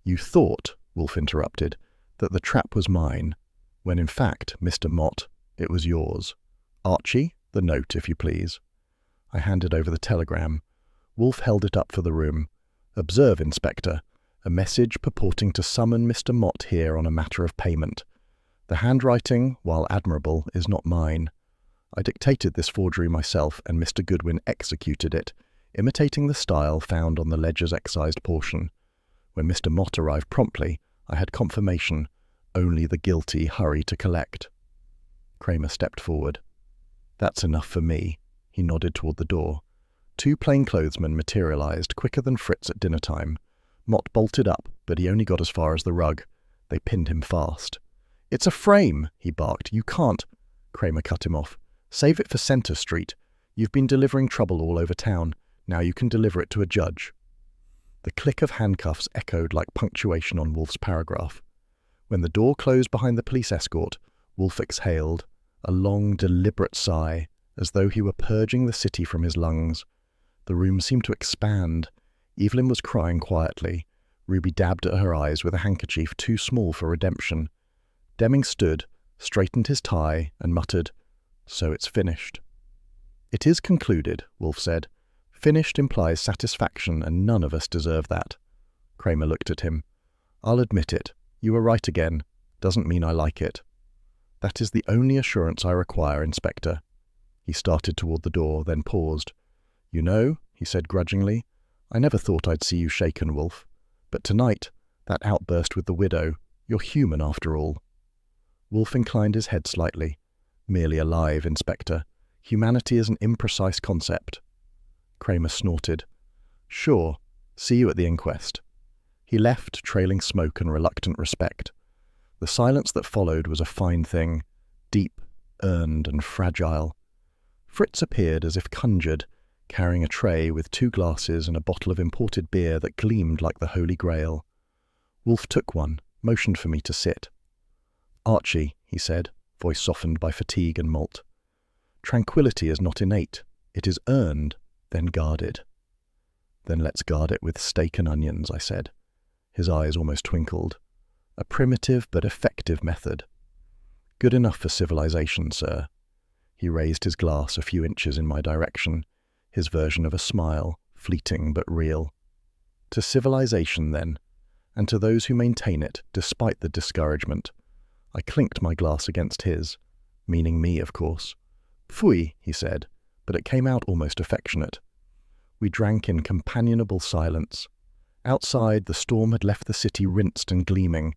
S1: You thought, Wolfe interrupted, that the trap was mine, when in fact, Mr. Mott, it was yours. Archie, the note, if you please. I handed over the telegram. Wolfe held it up for the room. Observe, Inspector, a message purporting to summon Mr. Mott here on a matter of payment. The handwriting, while admirable, is not mine. I dictated this forgery myself, and Mr. Goodwin executed it, imitating the style found on the ledger's excised portion. When Mr. Mott arrived promptly, I had confirmation. Only the guilty hurry to collect. Kramer stepped forward. That's enough for me. He nodded toward the door. 2 plainclothesmen materialized quicker than Fritz at dinner time. Mott bolted up, but he only got as far as the rug. They pinned him fast. It's a frame, he barked. You can't. Kramer cut him off. Save it for Center Street. You've been delivering trouble all over town. Now you can deliver it to a judge. The click of handcuffs echoed like punctuation on Wolfe's paragraph. When the door closed behind the police escort, Wolfe exhaled, a long, deliberate sigh, as though he were purging the city from his lungs. The room seemed to expand. Evelyn was crying quietly. Ruby dabbed at her eyes with a handkerchief too small for redemption. Deming stood, straightened his tie, and muttered, So it's finished. It is concluded, Wolfe said. Finished implies satisfaction, and none of us deserve that. Kramer looked at him. I'll admit it. You were right again. Doesn't mean I like it. That is the only assurance I require, Inspector. He started toward the door, then paused. You know, he said grudgingly, I never thought I'd see you shaken, Wolfe. But tonight, that outburst with the widow, you're human after all. Wolfe inclined his head slightly. Merely alive, Inspector. Humanity is an imprecise concept. Kramer snorted. Sure. See you at the inquest. He left, trailing smoke and reluctant respect. The silence that followed was a fine thing, deep, earned, and fragile. Fritz appeared as if conjured, carrying a tray with 2 glasses and a bottle of imported beer that gleamed like the Holy Grail. Wolfe took one, motioned for me to sit. Archie, he said, voice softened by fatigue and malt. Tranquility is not innate. It is earned, then guarded. Then let's guard it with steak and onions, I said. His eyes almost twinkled. A primitive but effective method. Good enough for civilization, sir. He raised his glass a few inches in my direction, his version of a smile, fleeting but real. To civilization, then, and to those who maintain it, despite the discouragement. I clinked my glass against his, meaning me, of course. Pfui, he said, but it came out almost affectionate. We drank in companionable silence. Outside, the storm had left the city rinsed and gleaming.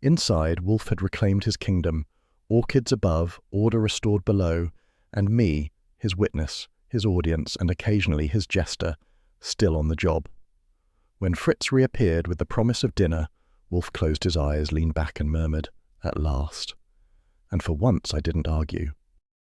S1: Inside, Wolfe had reclaimed his kingdom, orchids above, order restored below, and me, his witness, his audience, and occasionally his jester, still on the job. When Fritz reappeared with the promise of dinner, Wolfe closed his eyes, leaned back and murmured, At last. And for once I didn't argue.